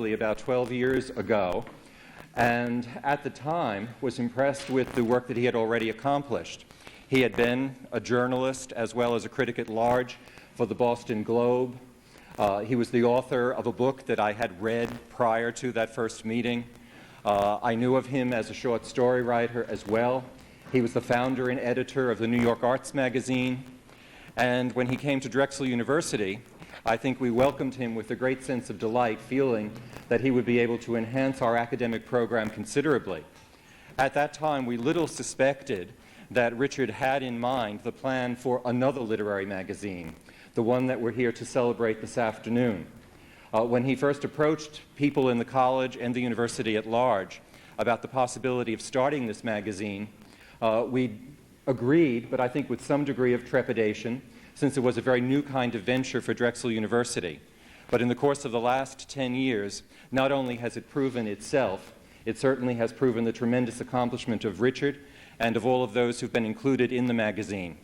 probably about 12 years ago, and at the time was impressed with the work that he had already accomplished. He had been a journalist as well as a critic at large for the Boston Globe. He was the author of a book that I had read prior to that first meeting. I knew of him as a short story writer as well. He was the founder and editor of the New York Arts magazine. And when he came to Drexel University, I think we welcomed him with a great sense of delight, feeling that he would be able to enhance our academic program considerably. At that time, we little suspected that Richard had in mind the plan for another literary magazine, the one that we're here to celebrate this afternoon. When he first approached people in the college and the university at large about the possibility of starting this magazine, we agreed, but I think with some degree of trepidation, since it was a very new kind of venture for Drexel University. But in the course of the last 10 years, not only has it proven itself, it certainly has proven the tremendous accomplishment of Richard and of all of those who've been included in the magazine.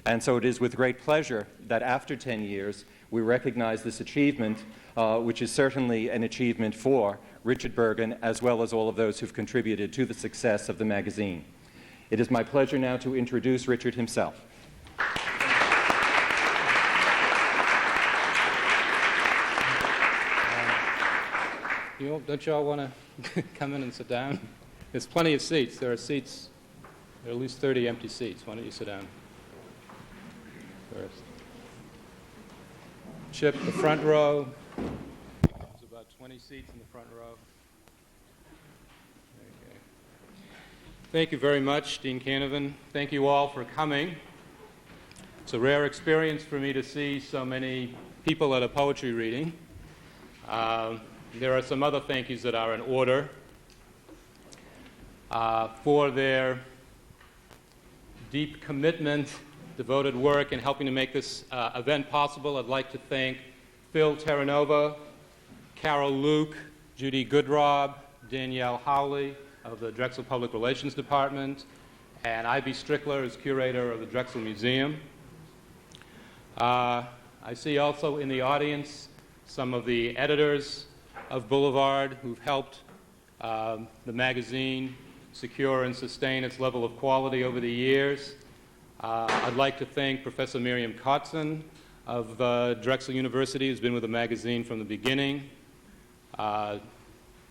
And so it is with great pleasure that after 10 years, we recognize this achievement, which is certainly an achievement for Richard Bergen, as well as all of those who've contributed to the success of the magazine. It is my pleasure now to introduce Richard himself. Don't you all want to come in and sit down? There's plenty of seats. There are at least 30 empty seats. Why don't you sit down first? Chip, the front row. There's about 20 seats in the front row. Okay. Thank you very much, Dean Canavan. Thank you all for coming. It's a rare experience for me to see so many people at a poetry reading. There are some other thank yous that are in order. For their deep commitment, devoted work in helping to make this event possible, I'd like to thank Phil Terranova, Carol Luke, Judy Goodrob, Danielle Howley of the Drexel Public Relations Department, and Ivy Strickler as curator of the Drexel Museum. I see also in the audience some of the editors of Boulevard who've helped the magazine secure and sustain its level of quality over the years. I'd like to thank Professor Miriam Kotzen of Drexel University, who's been with the magazine from the beginning.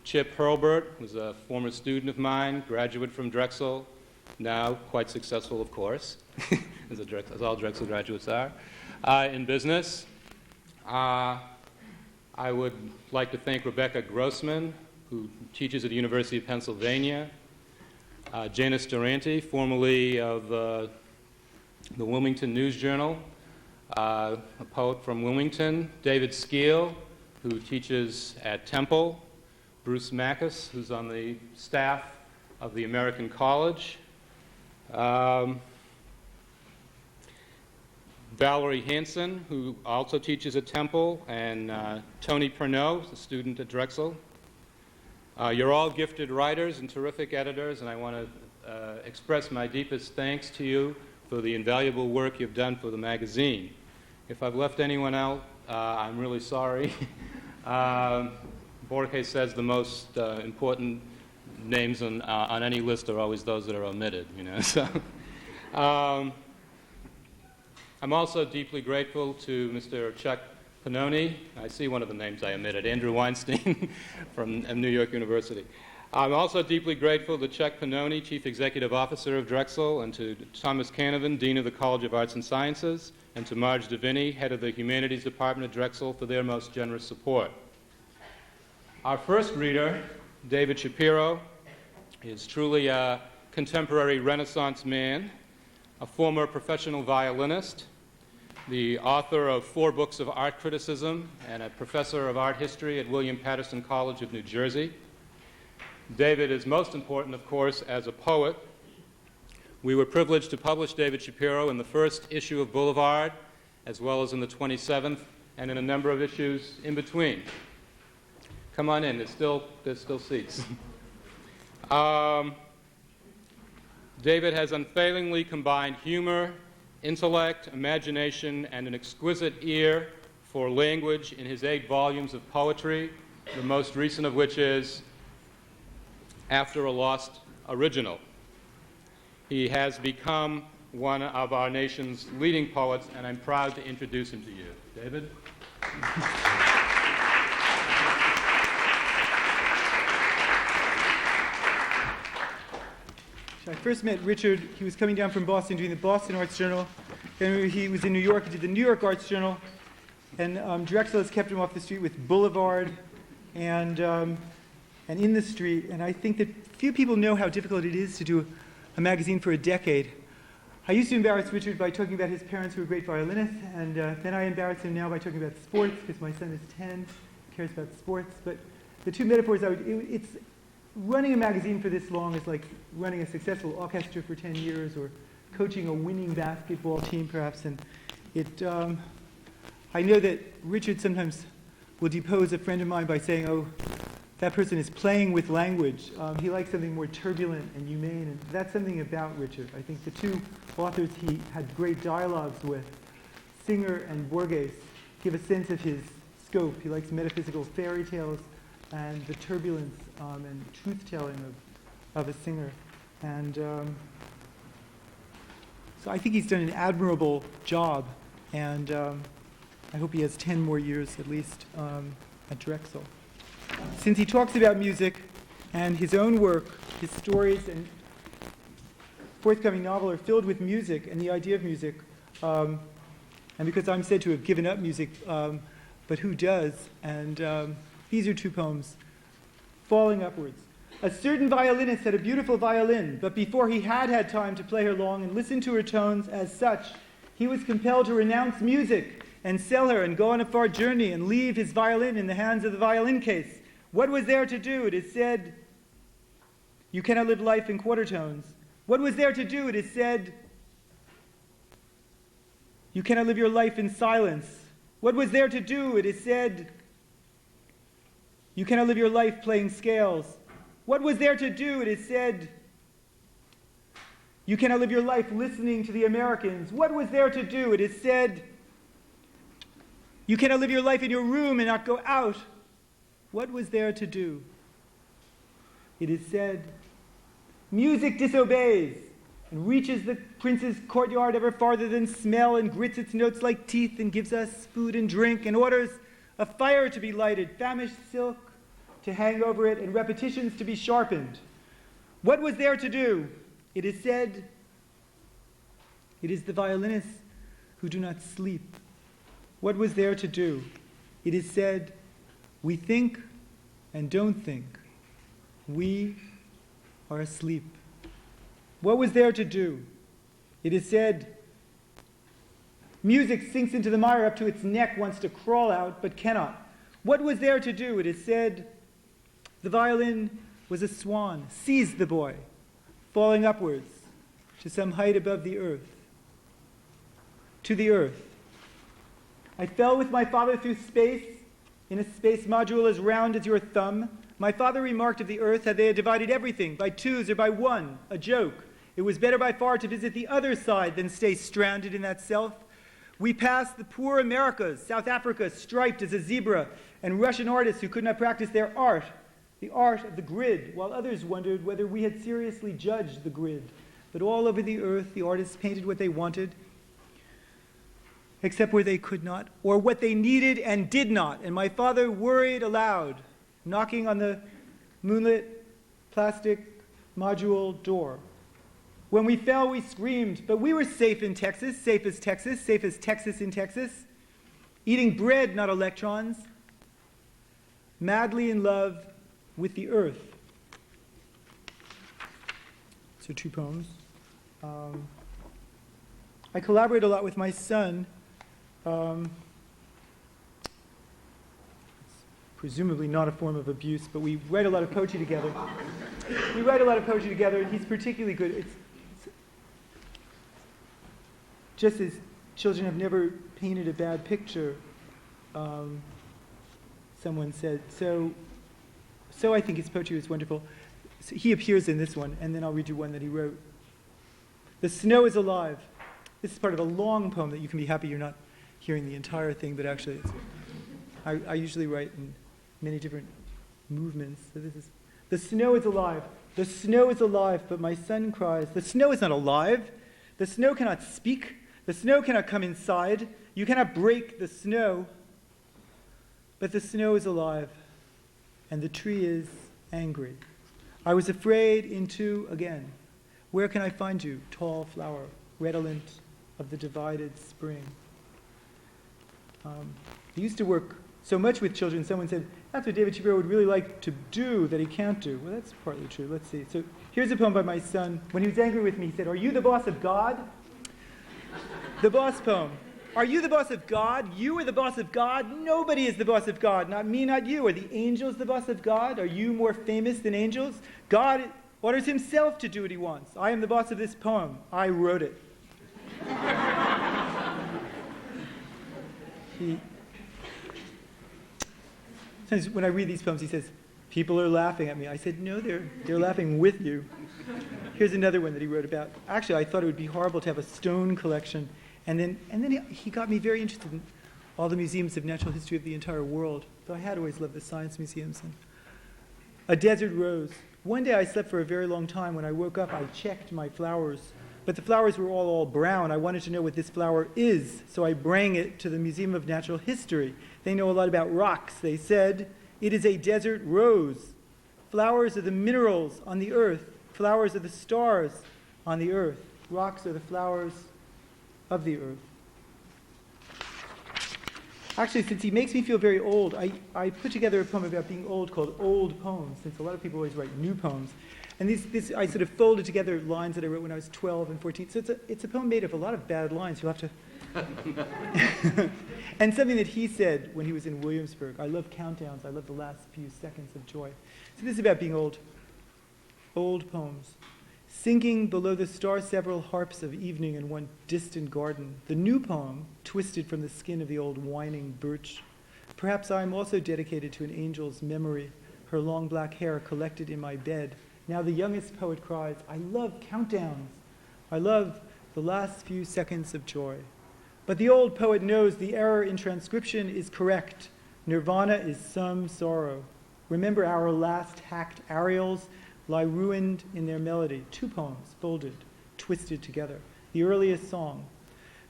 Chip Hurlbert, who's a former student of mine, graduate from Drexel, now quite successful, of course, as all Drexel graduates are, in business. I would like to thank Rebecca Grossman, who teaches at the University of Pennsylvania, Janice Durante, formerly of the Wilmington News Journal, a poet from Wilmington, David Skeel, who teaches at Temple, Bruce Mackus, who's on the staff of the American College, Valerie Hansen, who also teaches at Temple, and Tony Pernod, a student at Drexel. You're all gifted writers and terrific editors, and I want to express my deepest thanks to you for the invaluable work you've done for the magazine. If I've left anyone out, I'm really sorry. Borges says the most important names on any list are always those that are omitted, you know. So, I'm also deeply grateful to Mr. Chuck Pannoni. I see one of the names I omitted, Andrew Weinstein from New York University. I'm also deeply grateful to Chuck Pannoni, Chief Executive Officer of Drexel, and to Thomas Canavan, Dean of the College of Arts and Sciences, and to Marge Deviney, Head of the Humanities Department at Drexel, for their most generous support. Our first reader, David Shapiro, is truly a contemporary Renaissance man, a former professional violinist, the author of 4 books of art criticism, and a professor of art history at William Patterson College of New Jersey. David is most important, of course, as a poet. We were privileged to publish David Shapiro in the first issue of Boulevard, as well as in the 27th, and in a number of issues in between. Come on in, there's still seats. David has unfailingly combined humor, intellect, imagination, and an exquisite ear for language in his 8 volumes of poetry, the most recent of which is After a Lost Original. He has become one of our nation's leading poets, and I'm proud to introduce him to you. David? I first met Richard. He was coming down from Boston doing the Boston Arts Journal. Then he was in New York. He did the New York Arts Journal. And Drexel has kept him off the street with Boulevard and In the Street. And I think that few people know how difficult it is to do a magazine for a decade. I used to embarrass Richard by talking about his parents who were great violinists, and then I embarrass him now by talking about sports, because my son is 10, cares about sports. But the two metaphors, it's running a magazine for this long is like running a successful orchestra for 10 years or coaching a winning basketball team, perhaps. And I know that Richard sometimes will depose a friend of mine by saying, oh, that person is playing with language. He likes something more turbulent and humane, and that's something about Richard. I think the two authors he had great dialogues with, Singer and Borges, give a sense of his scope. He likes metaphysical fairy tales and the turbulence and truth-telling of a singer. And so I think he's done an admirable job, and I hope he has 10 more years at least at Drexel. Since he talks about music and his own work, his stories and forthcoming novel are filled with music and the idea of music, and because I'm said to have given up music, but who does? And these are two poems. Falling Upwards. A certain violinist had a beautiful violin, but before he had time to play her long and listen to her tones as such, he was compelled to renounce music and sell her and go on a far journey and leave his violin in the hands of the violin case. What was there to do? It is said, you cannot live life in quarter tones. What was there to do? It is said, you cannot live your life in silence. What was there to do? It is said, you cannot live your life playing scales. What was there to do? It is said, you cannot live your life listening to the Americans. What was there to do? It is said, you cannot live your life in your room and not go out. What was there to do? It is said, music disobeys and reaches the prince's courtyard ever farther than smell and grits its notes like teeth and gives us food and drink and orders a fire to be lighted, famished silk to hang over it, and repetitions to be sharpened. What was there to do? It is said, it is the violinists who do not sleep. What was there to do? It is said, we think and don't think. We are asleep. What was there to do? It is said, music sinks into the mire up to its neck, wants to crawl out, but cannot. What was there to do? It is said, the violin was a swan, seized the boy, falling upwards to some height above the earth. To the earth. I fell with my father through space, in a space module as round as your thumb. My father remarked of the earth how they had divided everything by twos or by one, a joke. It was better by far to visit the other side than stay stranded in that self. We passed the poor Americas, South Africa striped as a zebra, and Russian artists who could not practice their art, the art of the grid, while others wondered whether we had seriously judged the grid. But all over the earth, the artists painted what they wanted, except where they could not, or what they needed and did not. And my father worried aloud, knocking on the moonlit plastic module door. When we fell, we screamed, but we were safe in Texas, safe as Texas in Texas, eating bread, not electrons, madly in love with the earth. So 2 poems. I collaborate a lot with my son. It's presumably not a form of abuse, but we write a lot of poetry together. And he's particularly good. It's just as children have never painted a bad picture, someone said. So I think his poetry is wonderful. So he appears in this one, and then I'll read you one that he wrote. The snow is alive. This is part of a long poem that you can be happy you're not hearing the entire thing, but actually I usually write in many different movements. So this is, the snow is alive. The snow is alive, but my son cries. The snow is not alive. The snow cannot speak. The snow cannot come inside. You cannot break the snow. But the snow is alive, and the tree is angry. I was afraid into again. Where can I find you, tall flower, redolent of the divided spring? I used to work so much with children, someone said, that's what David Shapiro would really like to do that he can't do. Well, that's partly true. Let's see. So here's a poem by my son. When he was angry with me, he said, are you the boss of God? The boss poem. Are you the boss of God? You are the boss of God? Nobody is the boss of God. Not me, not you. Are the angels the boss of God? Are you more famous than angels? God orders himself to do what he wants. I am the boss of this poem. I wrote it. Sometimes when I read these poems, he says, people are laughing at me. I said, no, they're laughing with you. Here's another one that he wrote about. Actually, I thought it would be horrible to have a stone collection. And then he got me very interested in all the museums of natural history of the entire world. Though I had always loved the science museums. And a desert rose. One day I slept for a very long time. When I woke up, I checked my flowers. But the flowers were all brown. I wanted to know what this flower is, so I brought it to the Museum of Natural History. They know a lot about rocks. They said, it is a desert rose. Flowers are the minerals on the earth. Flowers are the stars on the earth. Rocks are the flowers of the earth. Actually, since he makes me feel very old, I put together a poem about being old called Old Poems, since a lot of people always write new poems. And this I sort of folded together lines that I wrote when I was 12 and 14. So it's a poem made of a lot of bad lines. You'll have to... And something that he said when he was in Williamsburg. I love countdowns. I love the last few seconds of joy. So this is about being old. Old poems. Sinking below the star-several harps of evening in one distant garden. The new poem, twisted from the skin of the old whining birch. Perhaps I am also dedicated to an angel's memory, her long black hair collected in my bed. Now the youngest poet cries, I love countdowns. I love the last few seconds of joy. But the old poet knows the error in transcription is correct. Nirvana is some sorrow. Remember our last hacked Ariels lie ruined in their melody. Two poems, folded, twisted together. The earliest song,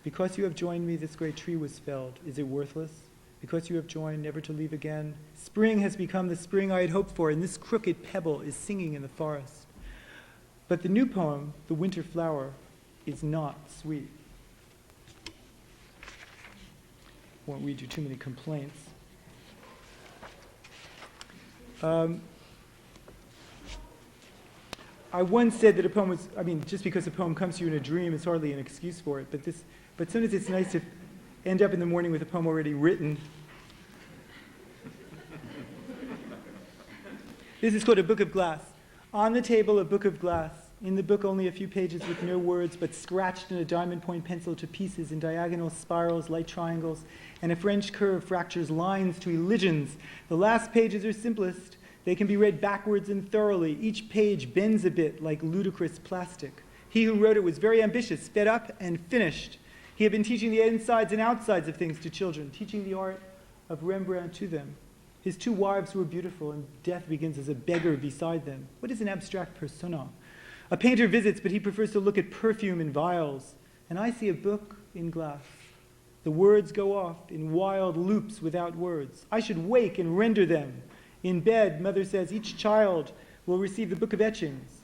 because you have joined me, this great tree was felled. Is it worthless? Because you have joined, never to leave again. Spring has become the spring I had hoped for, and this crooked pebble is singing in the forest. But the new poem, The Winter Flower, is not sweet. Won't read you too many complaints. I once said that a poem was, just because a poem comes to you in a dream is hardly an excuse for it, but sometimes it's nice to end up in the morning with a poem already written. This is called A Book of Glass. On the table, a book of glass. In the book, only a few pages with no words, but scratched in a diamond point pencil to pieces in diagonal spirals, light triangles, and a French curve fractures lines to elisions. The last pages are simplest. They can be read backwards and thoroughly. Each page bends a bit like ludicrous plastic. He who wrote it was very ambitious, fed up, and finished. He had been teaching the insides and outsides of things to children, teaching the art of Rembrandt to them. His two wives were beautiful, and death begins as a beggar beside them. What is an abstract persona? A painter visits, but he prefers to look at perfume in vials. And I see a book in glass. The words go off in wild loops without words. I should wake and render them. In bed, mother says, each child will receive the book of etchings,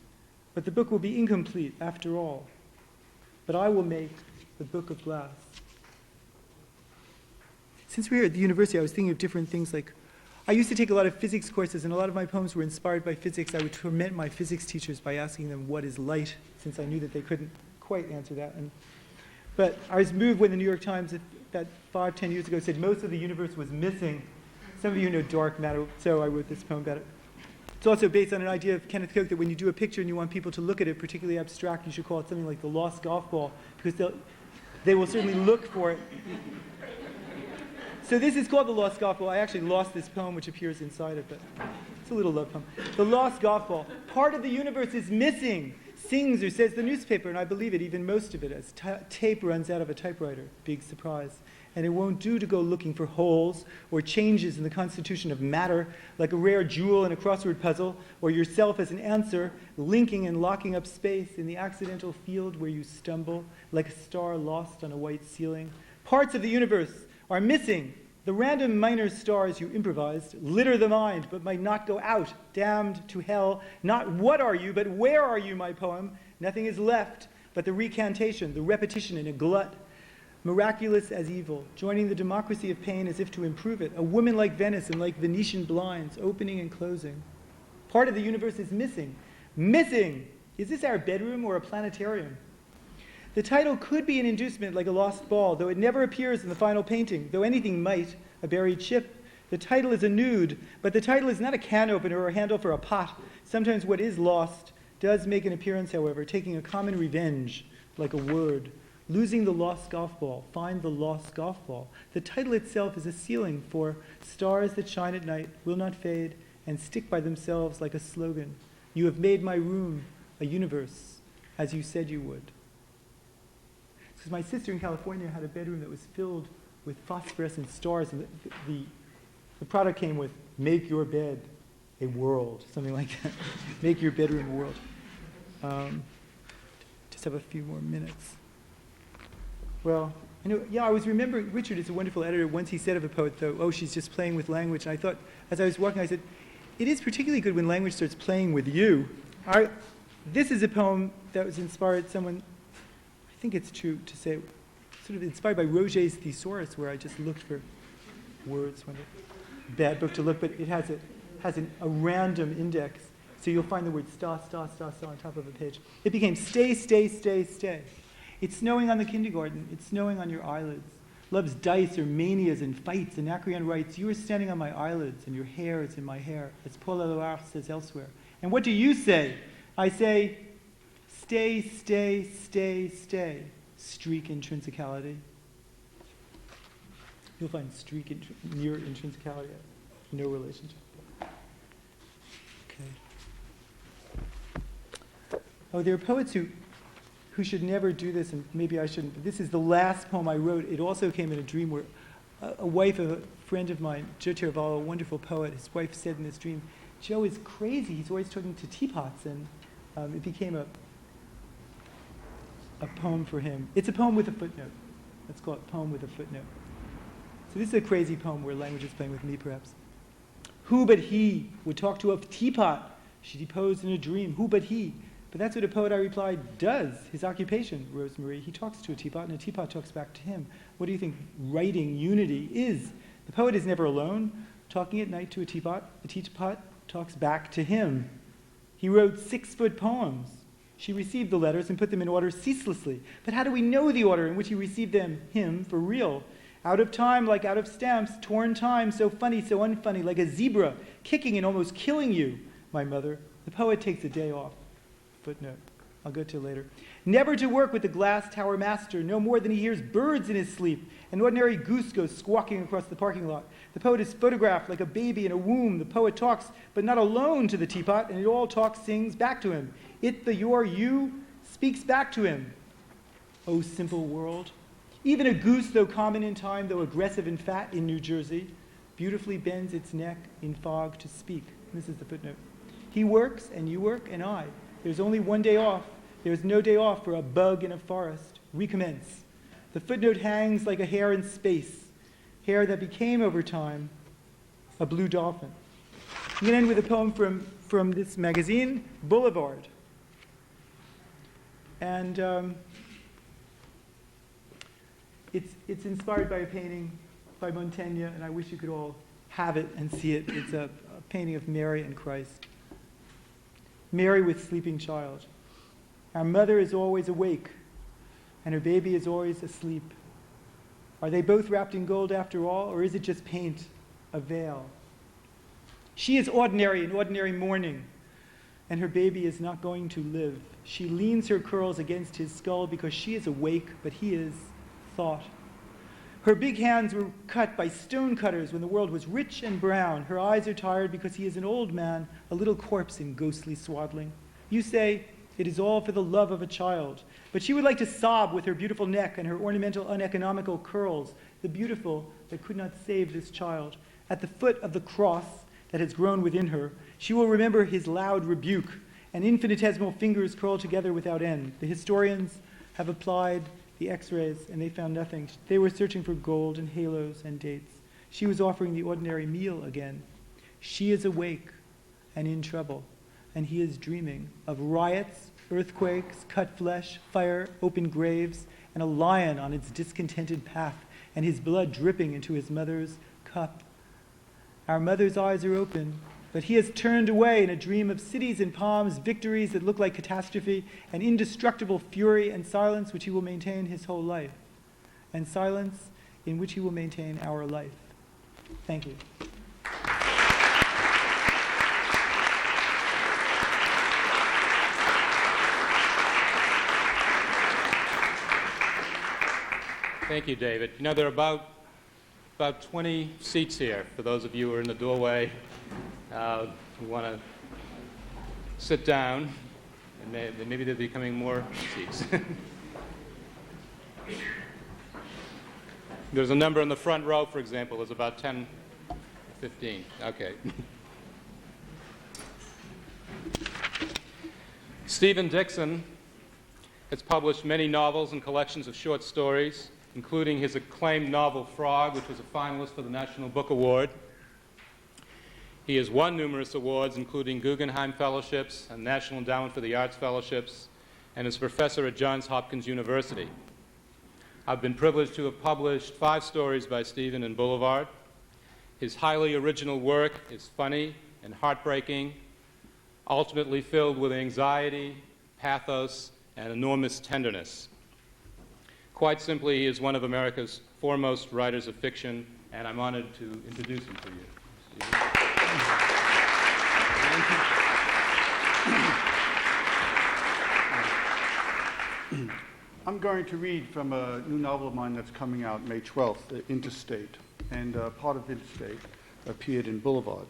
but the book will be incomplete after all. But I will make the book of glass. Since we were at the university, I was thinking of different things like, I used to take a lot of physics courses, and a lot of my poems were inspired by physics. I would torment my physics teachers by asking them what is light, since I knew that they couldn't quite answer that. But I was moved when the New York Times, about 5-10 years ago, said most of the universe was missing. Some of you know dark matter, so I wrote this poem about it. It's also based on an idea of Kenneth Koch that when you do a picture and you want people to look at it, particularly abstract, you should call it something like the lost golf ball, because they will certainly look for it. So this is called The Lost Golf Ball. I actually lost this poem, which appears inside it, but it's a little love poem. The Lost Golf Ball. Part of the universe is missing. Sings or says the newspaper, and I believe it, even most of it, as tape runs out of a typewriter. Big surprise. And it won't do to go looking for holes or changes in the constitution of matter, like a rare jewel in a crossword puzzle, or yourself as an answer, linking and locking up space in the accidental field where you stumble, like a star lost on a white ceiling. Parts of the universe are missing. The random minor stars you improvised litter the mind, but might not go out, damned to hell. Not what are you, but where are you, my poem? Nothing is left but the recantation, the repetition in a glut. Miraculous as evil, joining the democracy of pain as if to improve it. A woman like Venice and like Venetian blinds, opening and closing. Part of the universe is missing. Missing! Is this our bedroom or a planetarium? The title could be an inducement like a lost ball, though it never appears in the final painting, though anything might, a buried chip. The title is a nude, but the title is not a can opener or a handle for a pot. Sometimes what is lost does make an appearance, however, taking a common revenge, like a word. Losing the lost golf ball, find the lost golf ball. The title itself is a ceiling for stars that shine at night, will not fade, and stick by themselves like a slogan. You have made my room a universe, as you said you would. Because my sister in California had a bedroom that was filled with phosphorescent stars, and the product came with, make your bed a world, something like that. Make your bedroom a world. Just have a few more minutes. Well, I was remembering, Richard is a wonderful editor. Once he said of a poet, though, oh, she's just playing with language. And I thought, as I was walking, I said, it is particularly good when language starts playing with you. This is a poem that was inspired someone, I think it's true to say, sort of inspired by Roget's Thesaurus, where I just looked for words. Bad book to look, but it has a random index. So you'll find the word sta on top of a page. It became stay, stay, stay, stay. It's snowing on the kindergarten. It's snowing on your eyelids. Love's dice or manias and fights. Anacreon writes, you are standing on my eyelids, and your hair is in my hair, as Paul Eluard says elsewhere. And what do you say? I say, stay, stay, stay, stay. Streak intrinsicality. You'll find streak near intrinsicality. No relationship. Okay. Oh, there are poets who should never do this, and maybe I shouldn't, but this is the last poem I wrote. It also came in a dream where a wife of a friend of mine, Joe Tiravallo, a wonderful poet, his wife said in this dream, Joe is crazy. He's always talking to teapots, and it became a poem for him. It's a poem with a footnote. Let's call it Poem with a Footnote. So this is a crazy poem where language is playing with me, perhaps. Who but he would talk to a teapot? She deposed in a dream. Who but he? But that's what a poet, I replied, does. His occupation, Rosemarie. He talks to a teapot, and a teapot talks back to him. What do you think writing unity is? The poet is never alone, talking at night to a teapot. The teapot talks back to him. He wrote 6-foot poems. She received the letters and put them in order ceaselessly. But how do we know the order in which he received them, him, for real? Out of time, like out of stamps, torn time, so funny, so unfunny, like a zebra, kicking and almost killing you, my mother. The poet takes a day off. Footnote. I'll go to it later. Never to work with the glass tower master, no more than he hears birds in his sleep. An ordinary goose goes squawking across the parking lot. The poet is photographed like a baby in a womb. The poet talks, but not alone to the teapot, and it all talks, sings back to him. It, the your, you, speaks back to him. Oh, simple world. Even a goose, though common in time, though aggressive and fat in New Jersey, beautifully bends its neck in fog to speak. This is the footnote. He works, and you work, and I. There's only one day off. There's no day off for a bug in a forest. Recommence. The footnote hangs like a hair in space, hair that became, over time, a blue dolphin. I'm going to end with a poem from this magazine, Boulevard. And it's inspired by a painting by Montaigne, and I wish you could all have it and see it. It's a painting of Mary and Christ. Mary with sleeping child. Our mother is always awake, and her baby is always asleep. Are they both wrapped in gold after all, or is it just paint, a veil? She is ordinary in ordinary mourning, and her baby is not going to live. She leans her curls against his skull because she is awake, but he is thought. Her big hands were cut by stone cutters when the world was rich and brown. Her eyes are tired because he is an old man, a little corpse in ghostly swaddling. You say, It is all for the love of a child. But she would like to sob with her beautiful neck and her ornamental, uneconomical curls, the beautiful that could not save this child. At the foot of the cross that has grown within her, she will remember his loud rebuke, and infinitesimal fingers curl together without end. The historians have applied the x-rays, and they found nothing. They were searching for gold and halos and dates. She was offering the ordinary meal again. She is awake and in trouble, and he is dreaming of riots, earthquakes, cut flesh, fire, open graves, and a lion on its discontented path, and his blood dripping into his mother's cup. Our mother's eyes are open, but he has turned away in a dream of cities and palms, victories that look like catastrophe, and indestructible fury and silence which he will maintain his whole life, and silence in which he will maintain our life. Thank you. Thank you, David. You know, there are about 20 seats here for those of you who are in the doorway who want to sit down, and maybe there'll be becoming more seats. There's a number in the front row, for example. There's about 10, 15. Okay. Stephen Dixon has published many novels and collections of short stories, including his acclaimed novel Frog, which was a finalist for the National Book Award. He has won numerous awards, including Guggenheim Fellowships and National Endowment for the Arts Fellowships, and is professor at Johns Hopkins University. I've been privileged to have published 5 stories by Stephen in Boulevard. His highly original work is funny and heartbreaking, ultimately filled with anxiety, pathos, and enormous tenderness. Quite simply, he is one of America's foremost writers of fiction, and I'm honored to introduce him to you. I'm going to read from a new novel of mine that's coming out May 12th, Interstate, and part of Interstate appeared in Boulevard.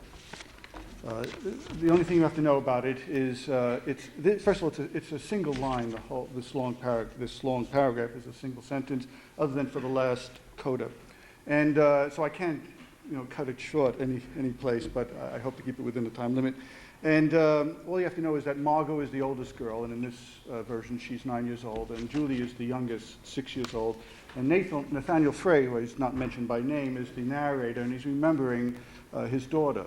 The only thing you have to know about it is, first of all, it's a single line. This long paragraph is a single sentence, other than for the last coda, and so I can't, cut it short any place. But I hope to keep it within the time limit. And all you have to know is that Margot is the oldest girl, and in this version she's 9 years old, and Julie is the youngest, 6 years old, and Nathaniel Frey, who is not mentioned by name, is the narrator, and he's remembering his daughter.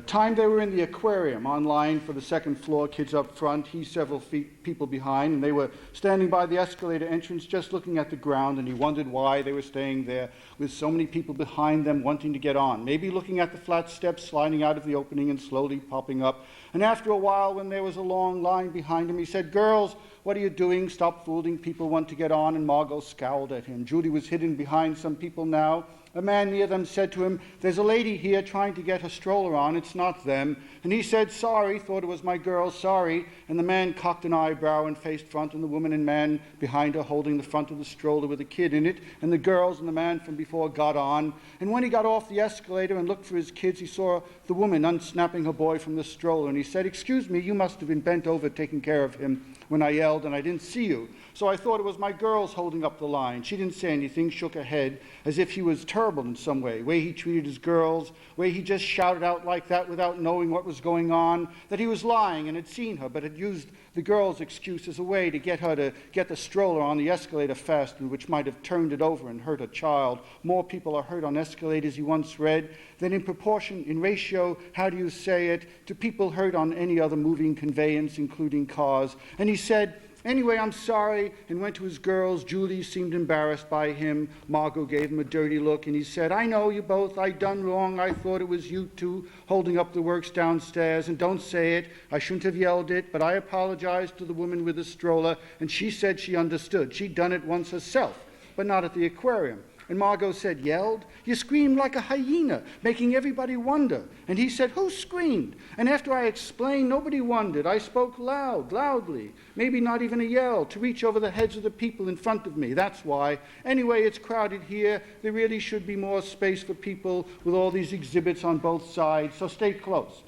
Time they were in the aquarium, on line for the second floor, kids up front, he several people behind, and they were standing by the escalator entrance just looking at the ground, and he wondered why they were staying there with so many people behind them wanting to get on, maybe looking at the flat steps sliding out of the opening and slowly popping up. And after a while, when there was a long line behind him, he said, "Girls, what are you doing? Stop fooling. People want to get on." And Margot scowled at him. Julie was hidden behind some people now. A man near them said to him, "There's a lady here trying to get her stroller on. It's not them." And he said, "Sorry," thought it was my girl, "sorry." And the man cocked an eyebrow and faced front, and the woman and man behind her holding the front of the stroller with a kid in it. And the girls and the man from before got on. And when he got off the escalator and looked for his kids, he saw the woman unsnapping her boy from the stroller. And he said, "Excuse me, you must have been bent over taking care of him when I yelled, and I didn't see you. So I thought it was my girls holding up the line." She didn't say anything, shook her head, as if he was terrible in some way he treated his girls, way he just shouted out like that without knowing what was going on, that he was lying and had seen her, but had used the girl's excuse as a way to get her to get the stroller on the escalator fast, and which might have turned it over and hurt a child. More people are hurt on escalators, he once read, than in proportion, in ratio, how do you say it, to people hurt on any other moving conveyance, including cars. And he said, "Anyway, I'm sorry," and went to his girls. Julie seemed embarrassed by him. Margot gave him a dirty look, and he said, "I know you both. I done wrong. I thought it was you two holding up the works downstairs. And don't say it. I shouldn't have yelled it, but I apologized to the woman with the stroller, and she said she understood. She'd done it once herself, but not at the aquarium." And Margot said, "Yelled? You screamed like a hyena, making everybody wonder." And he said, "Who screamed?" And after I explained, nobody wondered. I spoke loudly, maybe not even a yell, to reach over the heads of the people in front of me. That's why. Anyway, it's crowded here. There really should be more space for people with all these exhibits on both sides, so stay close.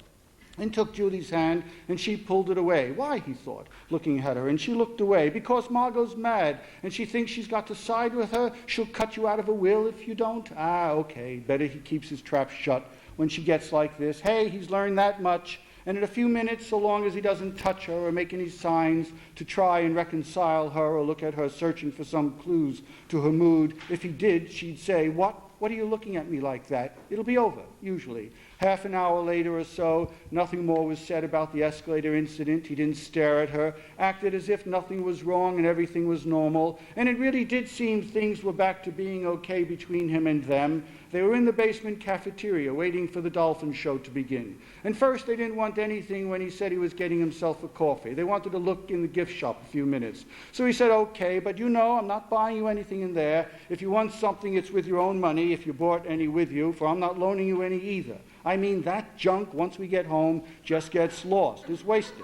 and took Julie's hand, and she pulled it away. Why, he thought, looking at her, and she looked away. Because Margot's mad, and she thinks she's got to side with her. She'll cut you out of a will if you don't. Ah, okay, better he keeps his trap shut when she gets like this. Hey, he's learned that much. And in a few minutes, so long as he doesn't touch her or make any signs to try and reconcile her or look at her searching for some clues to her mood, if he did, she'd say, What are you looking at me like that? It'll be over, usually. Half an hour later or so, nothing more was said about the escalator incident. He didn't stare at her, acted as if nothing was wrong and everything was normal. And it really did seem things were back to being okay between him and them. They were in the basement cafeteria waiting for the dolphin show to begin. And first they didn't want anything when he said he was getting himself a coffee. They wanted to look in the gift shop a few minutes. So he said, okay, but you know I'm not buying you anything in there. If you want something, it's with your own money, if you brought any with you, for I'm not loaning you any either. I mean, that junk, once we get home, just gets lost, is wasted.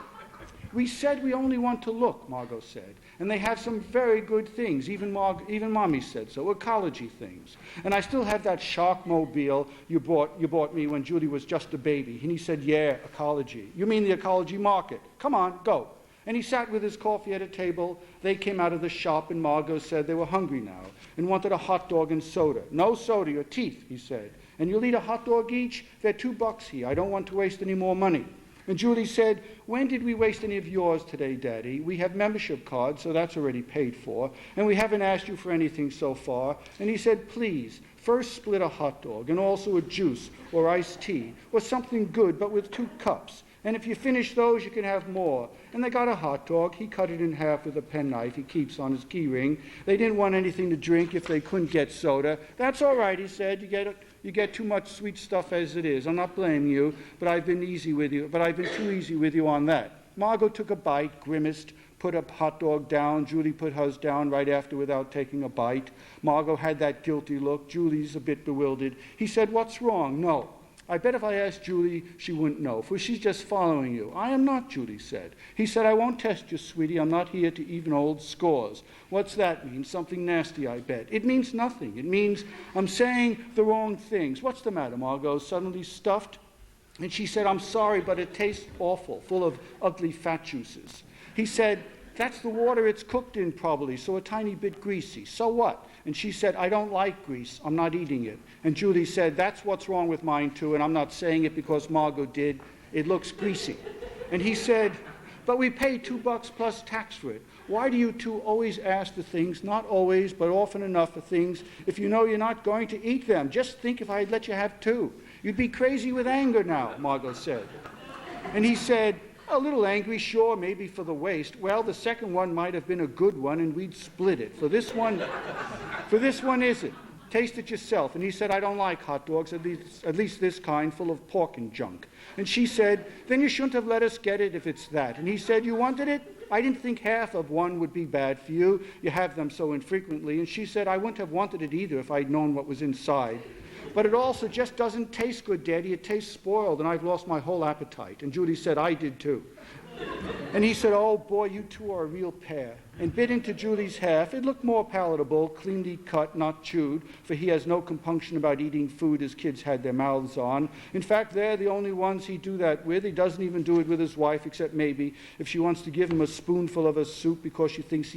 We said we only want to look, Margot said. And they have some very good things. Even Mommy said so, ecology things. And I still have that Sharkmobile you bought me when Judy was just a baby. And he said, yeah, ecology. You mean the ecology market. Come on, go. And he sat with his coffee at a table. They came out of the shop, and Margot said they were hungry now and wanted a hot dog and soda. No soda, your teeth, he said. And you'll eat a hot dog each? They're $2 here. I don't want to waste any more money. And Julie said, when did we waste any of yours today, Daddy? We have membership cards, so that's already paid for. And we haven't asked you for anything so far. And he said, please, first split a hot dog and also a juice or iced tea or something good, but with 2 cups. And if you finish those, you can have more. And they got a hot dog. He cut it in half with a penknife he keeps on his key ring. They didn't want anything to drink if they couldn't get soda. That's all right, he said. You get too much sweet stuff as it is. I'm not blaming you, but I've been too easy with you on that. Margot took a bite, grimaced, put a hot dog down. Julie put hers down right after without taking a bite. Margot had that guilty look. Julie's a bit bewildered. He said, what's wrong? No. I bet if I asked Julie, she wouldn't know, for she's just following you. I am not, Julie said. He said, I won't test you, sweetie. I'm not here to even old scores. What's that mean? Something nasty, I bet. It means nothing. It means I'm saying the wrong things. What's the matter, Margot? Suddenly stuffed? And she said, I'm sorry, but it tastes awful, full of ugly fat juices. He said, that's the water it's cooked in probably, so a tiny bit greasy. So what? And she said, I don't like grease. I'm not eating it. And Julie said, that's what's wrong with mine too, and I'm not saying it because Margot did. It looks greasy. And he said, but we pay $2 plus tax for it. Why do you two always ask the things, not always, but often enough for things, if you know you're not going to eat them? Just think if I'd let you have 2. You'd be crazy with anger now, Margot said. And he said, a little angry, sure, maybe for the waste. Well, the second one might have been a good one, and we'd split it. For this one isn't. Taste it yourself. And he said, I don't like hot dogs, at least this kind, full of pork and junk. And she said, then you shouldn't have let us get it if it's that. And he said, you wanted it? I didn't think half of one would be bad for you. You have them so infrequently. And she said, I wouldn't have wanted it either if I'd known what was inside. But it also just doesn't taste good, Daddy. It tastes spoiled, and I've lost my whole appetite. And Judy said, I did too. And he said, oh, boy, you two are a real pair. And bit into Julie's half. It looked more palatable, cleanly cut, not chewed, for he has no compunction about eating food his kids had their mouths on. In fact, they're the only ones he'd do that with. He doesn't even do it with his wife, except maybe if she wants to give him a spoonful of a soup because she thinks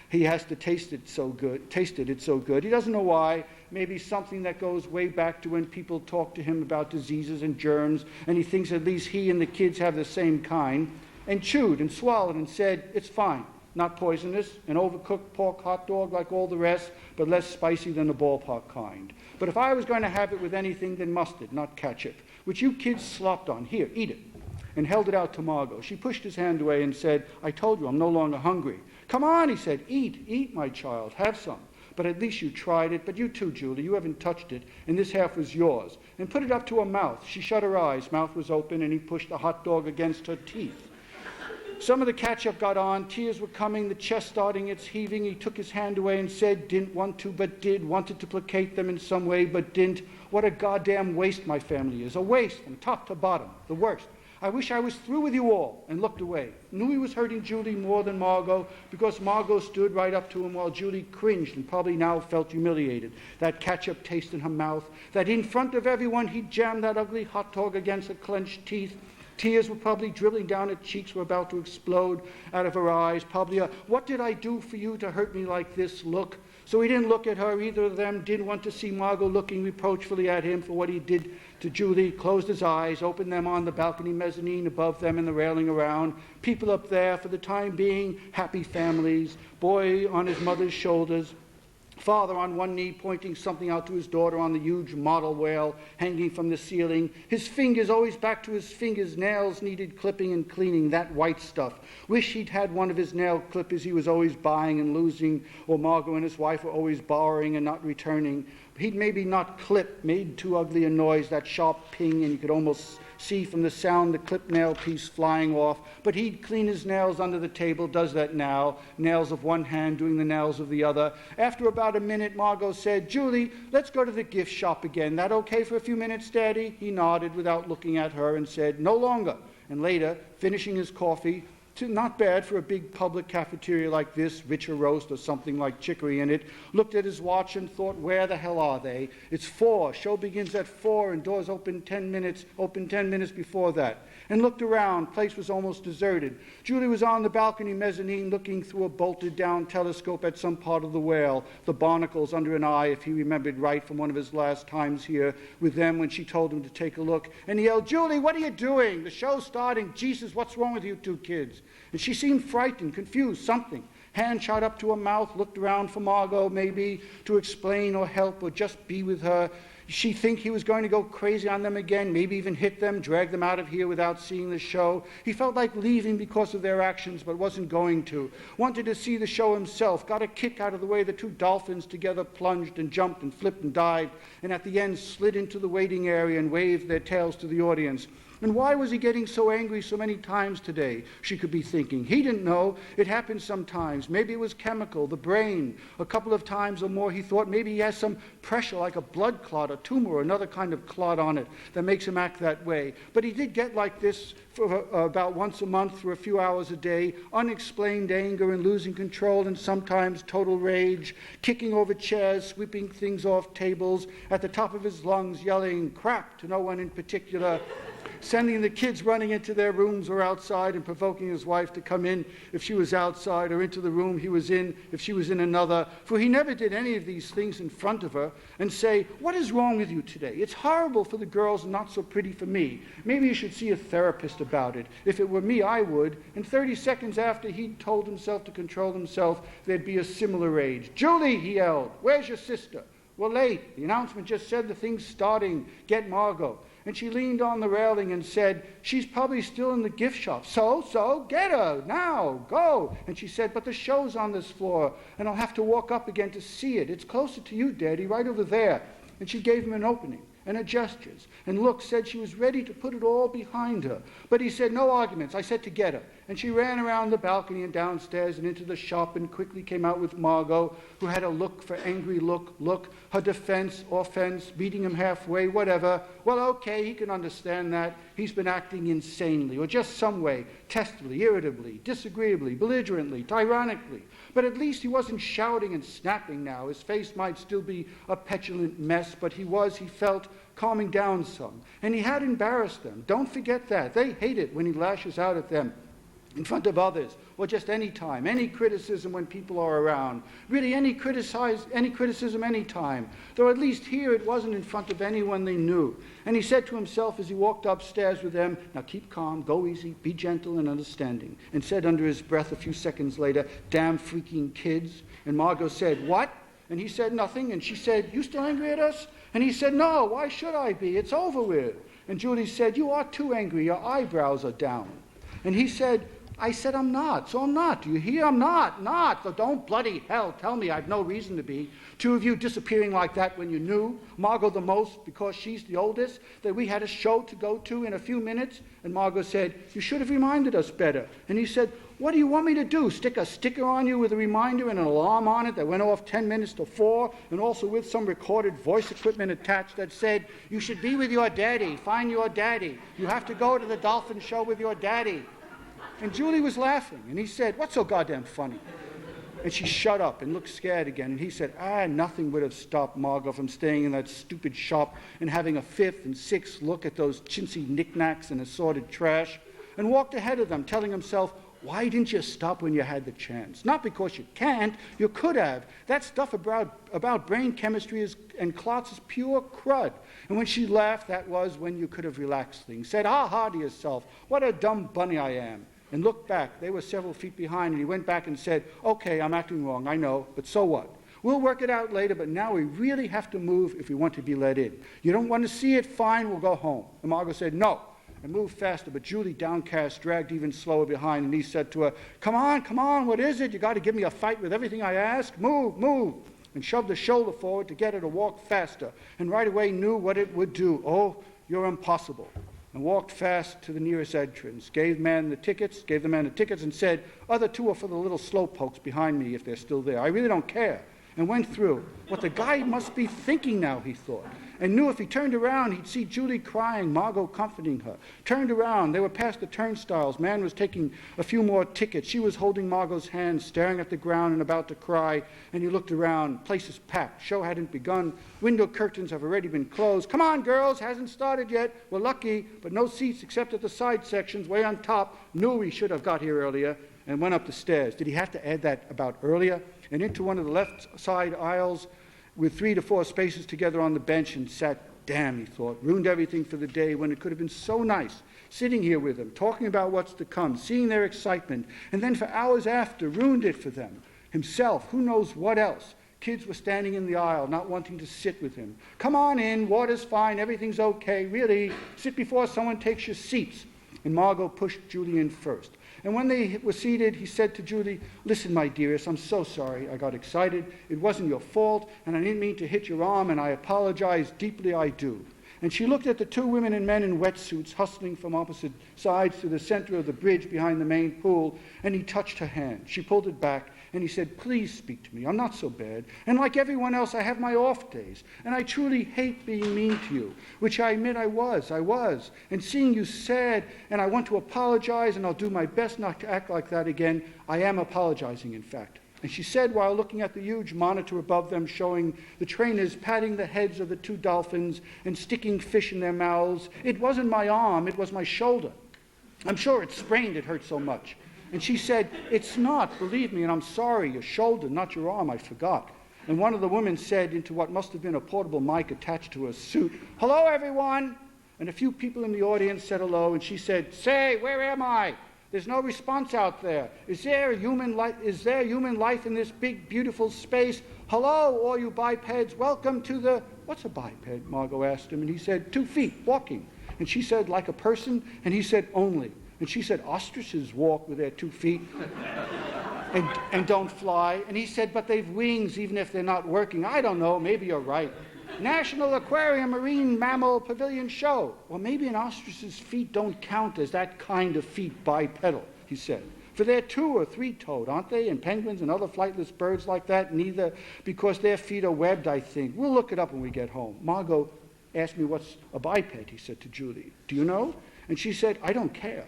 he has to taste it so good. He doesn't know why. Maybe something that goes way back to when people talk to him about diseases and germs, and he thinks at least he and the kids have the same kind. And chewed and swallowed and said, it's fine, not poisonous, an overcooked pork hot dog like all the rest, but less spicy than the ballpark kind. But if I was going to have it with anything, then mustard, not ketchup, which you kids slopped on. Here, eat it. And held it out to Margot. She pushed his hand away and said, I told you I'm no longer hungry. Come on, he said, eat, my child, have some. But at least you tried it. But you too, Julie, you haven't touched it, and this half was yours. And put it up to her mouth. She shut her eyes, mouth was open, and he pushed the hot dog against her teeth. Some of the ketchup got on, tears were coming, the chest starting its heaving. He took his hand away and said, didn't want to, but did, wanted to placate them in some way, but didn't. What a goddamn waste my family is, a waste from top to bottom, the worst. I wish I was through with you all, and looked away. Knew he was hurting Julie more than Margot, because Margot stood right up to him while Julie cringed and probably now felt humiliated. That ketchup taste in her mouth, that in front of everyone he jammed that ugly hot dog against her clenched teeth. Tears were probably dribbling down her cheeks, were about to explode out of her eyes. Probably a, "What did I do for you to hurt me like this?" look. So he didn't look at her. Either of them didn't want to see Margot looking reproachfully at him for what he did to Julie. Closed his eyes, opened them on the balcony mezzanine above them and the railing around. People up there, for the time being, happy families. Boy on his mother's shoulders. Father on one knee pointing something out to his daughter on the huge model whale hanging from the ceiling. His fingers always back to his fingers. Nails needed clipping and cleaning, that white stuff. Wish he'd had one of his nail clippers he was always buying and losing, or Margot and his wife were always borrowing and not returning. He'd maybe not clip, made too ugly a noise, that sharp ping, and you could almost see from the sound the clip nail piece flying off. But he'd clean his nails under the table, does that now, nails of one hand doing the nails of the other. After about a minute, Margot said, "Julie, let's go to the gift shop again. That okay for a few minutes, Daddy?" He nodded without looking at her and said, "No longer." And later, finishing his coffee, not bad for a big public cafeteria like this, richer roast or something like chicory in it, looked at his watch and thought, where the hell are they? It's 4, show begins at 4 and doors open 10 minutes before that. And looked around, place was almost deserted. Julie was on the balcony mezzanine looking through a bolted down telescope at some part of the whale, the barnacles under an eye, if he remembered right from one of his last times here with them when she told him to take a look. And he yelled, "Julie, what are you doing? The show's starting. Jesus, what's wrong with you two kids?" And she seemed frightened, confused, something. Hand shot up to her mouth, looked around for Margot, maybe, to explain or help or just be with her. She think he was going to go crazy on them again, maybe even hit them, drag them out of here without seeing the show. He felt like leaving because of their actions, but wasn't going to. Wanted to see the show himself, got a kick out of the way the two dolphins together plunged and jumped and flipped and dived, and at the end slid into the waiting area and waved their tails to the audience. And why was he getting so angry so many times today, she could be thinking. He didn't know. It happens sometimes. Maybe it was chemical, the brain. A couple of times or more he thought maybe he has some pressure like a blood clot, a tumor, or another kind of clot on it that makes him act that way. But he did get like this for about once a month for a few hours a day, unexplained anger and losing control and sometimes total rage, kicking over chairs, sweeping things off tables, at the top of his lungs yelling crap to no one in particular, sending the kids running into their rooms or outside and provoking his wife to come in if she was outside or into the room he was in if she was in another. For he never did any of these things in front of her and say, "What is wrong with you today? It's horrible for the girls and not so pretty for me. Maybe you should see a therapist about it. If it were me, I would." And 30 seconds after he'd told himself to control himself, there'd be a similar rage. "Julie," he yelled, "where's your sister?" "We're late. The announcement just said the thing's starting. Get Margot." And she leaned on the railing and said, "She's probably still in the gift shop." So, get her, now, go." And she said, "But the show's on this floor, and I'll have to walk up again to see it. It's closer to you, Daddy, right over there." And she gave him an opening, and her gestures, and looks said she was ready to put it all behind her. But he said, "No arguments, I said to get her." And she ran around the balcony and downstairs and into the shop and quickly came out with Margot, who had a look for angry look, her defense, offense, meeting him halfway, whatever. Well, okay, he can understand that. He's been acting insanely, or just some way, testily, irritably, disagreeably, belligerently, tyrannically. But at least he wasn't shouting and snapping now. His face might still be a petulant mess, but he felt, calming down some. And he had embarrassed them. Don't forget that. They hate it when he lashes out at them in front of others, or just any time, any criticism when people are around. Really, any criticism any time. Though at least here it wasn't in front of anyone they knew. And he said to himself as he walked upstairs with them, "Now keep calm, go easy, be gentle and understanding." And said under his breath a few seconds later, "Damn freaking kids." And Margot said, "What?" And he said, "Nothing." And she said, "You still angry at us?" And he said, "No, why should I be? It's over with." And Julie said, "You are too angry, your eyebrows are down." And he said, "I said I'm not, so I'm not. Do you hear? I'm not. So don't bloody hell tell me I've no reason to be. Two of you disappearing like that when you knew, Margot the most because she's the oldest, that we had a show to go to in a few minutes." And Margot said, "You should have reminded us better." And he said, "What do you want me to do? Stick a sticker on you with a reminder and an alarm on it that went off 10 minutes to 4, and also with some recorded voice equipment attached that said, 'You should be with your daddy. Find your daddy. You have to go to the dolphin show with your daddy.'" And Julie was laughing, and he said, "What's so goddamn funny?" And she shut up and looked scared again. And he said, nothing would have stopped Margot from staying in that stupid shop and having a fifth and sixth look at those chintzy knickknacks and assorted trash, and walked ahead of them, telling himself, why didn't you stop when you had the chance? Not because you can't, you could have. That stuff about brain chemistry and clots is pure crud. And when she laughed, that was when you could have relaxed things. Said, ha to yourself, what a dumb bunny I am. And looked back. They were several feet behind, and he went back and said, okay, I'm acting wrong, I know, but so what? We'll work it out later, but now we really have to move if we want to be let in. You don't want to see it? Fine, we'll go home. And Margot said, no. And moved faster, but Julie, downcast, dragged even slower behind, and he said to her, come on, what is it? You got to give me a fight with everything I ask? Move. And shoved a shoulder forward to get her to walk faster, and right away knew what it would do. Oh, you're impossible. And walked fast to the nearest entrance, gave the man the tickets, and said, other two are for the little slowpokes behind me if they're still there. I really don't care. And went through. What the guy must be thinking now, he thought, and knew if he turned around, he'd see Julie crying, Margot comforting her. Turned around, they were past the turnstiles. Man was taking a few more tickets. She was holding Margot's hand, staring at the ground and about to cry, and he looked around. Place is packed. Show hadn't begun. Window curtains have already been closed. Come on, girls, hasn't started yet. We're lucky, but no seats except at the side sections, way on top. Knew we should have got here earlier, and went up the stairs. Did he have to add that about earlier? And into one of the left side aisles with 3 to 4 spaces together on the bench, and sat, damn, he thought, ruined everything for the day when it could have been so nice, sitting here with them, talking about what's to come, seeing their excitement, and then for hours after, ruined it for them. Himself, who knows what else. Kids were standing in the aisle, not wanting to sit with him. Come on in, water's fine, everything's okay, really, sit before someone takes your seats. And Margot pushed Julie in first. And when they were seated, he said to Julie, listen, my dearest, I'm so sorry. I got excited. It wasn't your fault, and I didn't mean to hit your arm, and I apologize. Deeply I do. And she looked at the 2 women and men in wetsuits hustling from opposite sides to the center of the bridge behind the main pool, and he touched her hand. She pulled it back, and he said, please speak to me. I'm not so bad. And like everyone else, I have my off days, and I truly hate being mean to you, which I admit I was. And seeing you sad, and I want to apologize, and I'll do my best not to act like that again. I am apologizing, in fact. And she said, while looking at the huge monitor above them showing the trainers patting the heads of the 2 dolphins and sticking fish in their mouths, it wasn't my arm, it was my shoulder. I'm sure it's sprained, it hurt so much. And she said, it's not, believe me, and I'm sorry, your shoulder, not your arm, I forgot. And one of the women said into what must have been a portable mic attached to her suit, hello, everyone. And a few people in the audience said hello, and she said, say, where am I? There's no response out there. Is there human life in this big, beautiful space? Hello, all you bipeds. Welcome to the... What's a biped? Margot asked him. And he said, 2 feet, walking. And she said, like a person? And he said, only. And she said, ostriches walk with their 2 feet and don't fly. And he said, but they've wings even if they're not working. I don't know. Maybe you're right. National Aquarium Marine Mammal Pavilion Show. Well, maybe an ostrich's feet don't count as that kind of feet bipedal, he said. For they're 2 or 3-toed, aren't they? And penguins and other flightless birds like that, neither, because their feet are webbed, I think. We'll look it up when we get home. Margot asked me what's a biped, he said to Julie. Do you know? And she said, I don't care.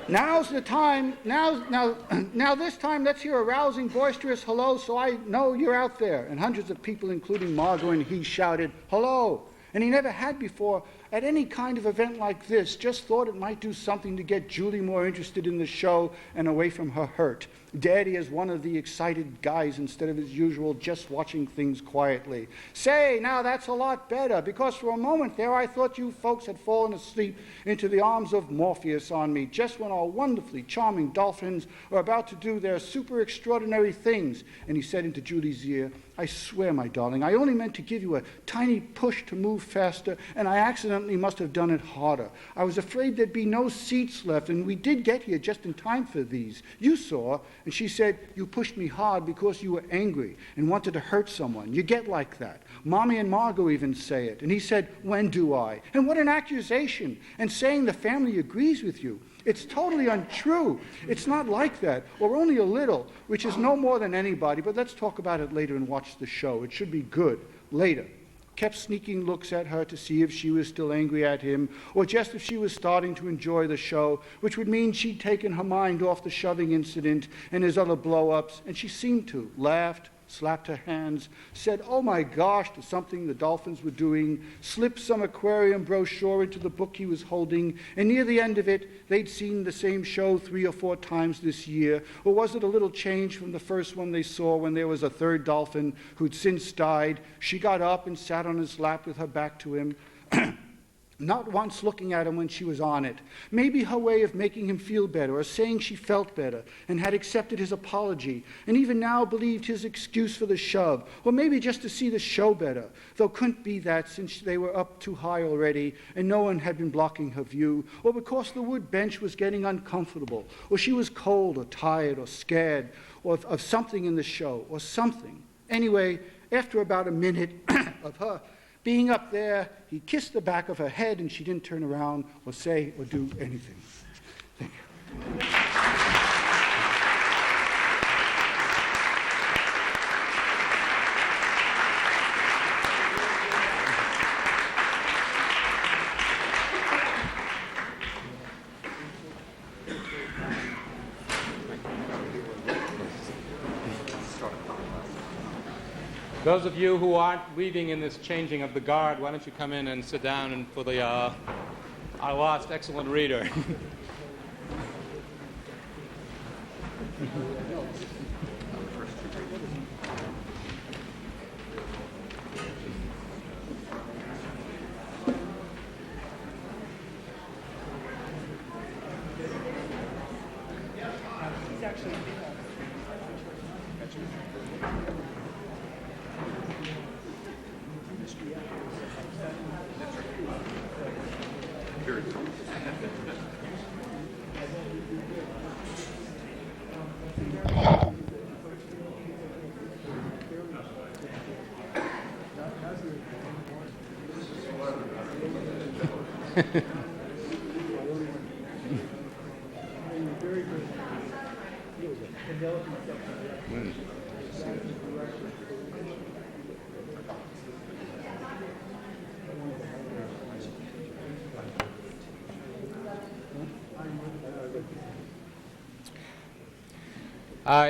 Now's the time, now this time let's hear a rousing, boisterous hello so I know you're out there. And hundreds of people, including Margot and he, shouted, hello. And he never had before at any kind of event like this, just thought it might do something to get Julie more interested in the show and away from her hurt. Daddy as one of the excited guys instead of his usual just watching things quietly. Say, now that's a lot better, because for a moment there I thought you folks had fallen asleep into the arms of Morpheus on me, just when our wonderfully charming dolphins are about to do their super extraordinary things. And he said into Julie's ear, I swear, my darling, I only meant to give you a tiny push to move faster, and I accidentally must have done it harder. I was afraid there'd be no seats left, and we did get here just in time for these. You saw. And she said, you pushed me hard because you were angry and wanted to hurt someone. You get like that. Mommy and Margot even say it. And he said, when do I? And what an accusation. And saying the family agrees with you. It's totally untrue. It's not like that, or only a little, which is no more than anybody. But let's talk about it later and watch the show. It should be good later. kept sneaking looks at her to see if she was still angry at him, or just if she was starting to enjoy the show, which would mean she'd taken her mind off the shoving incident and his other blow-ups, and she seemed to, laughed, slapped her hands, said, "Oh my gosh," to something the dolphins were doing, slipped some aquarium brochure into the book he was holding, and near the end of it, they'd seen the same show 3 or 4 times this year. Or was it a little change from the first one they saw when there was a third dolphin who'd since died? She got up and sat on his lap with her back to him, not once looking at him when she was on it. Maybe her way of making him feel better, or saying she felt better, and had accepted his apology, and even now believed his excuse for the shove, or maybe just to see the show better, though couldn't be that since they were up too high already, and no one had been blocking her view, or because the wood bench was getting uncomfortable, or she was cold, or tired, or scared, or of something in the show, or something. Anyway, after about a minute of her being up there, he kissed the back of her head, and she didn't turn around or say or do anything. Thank you. Those of you who aren't leaving in this changing of the guard, why don't you come in and sit down and for the our last excellent reader.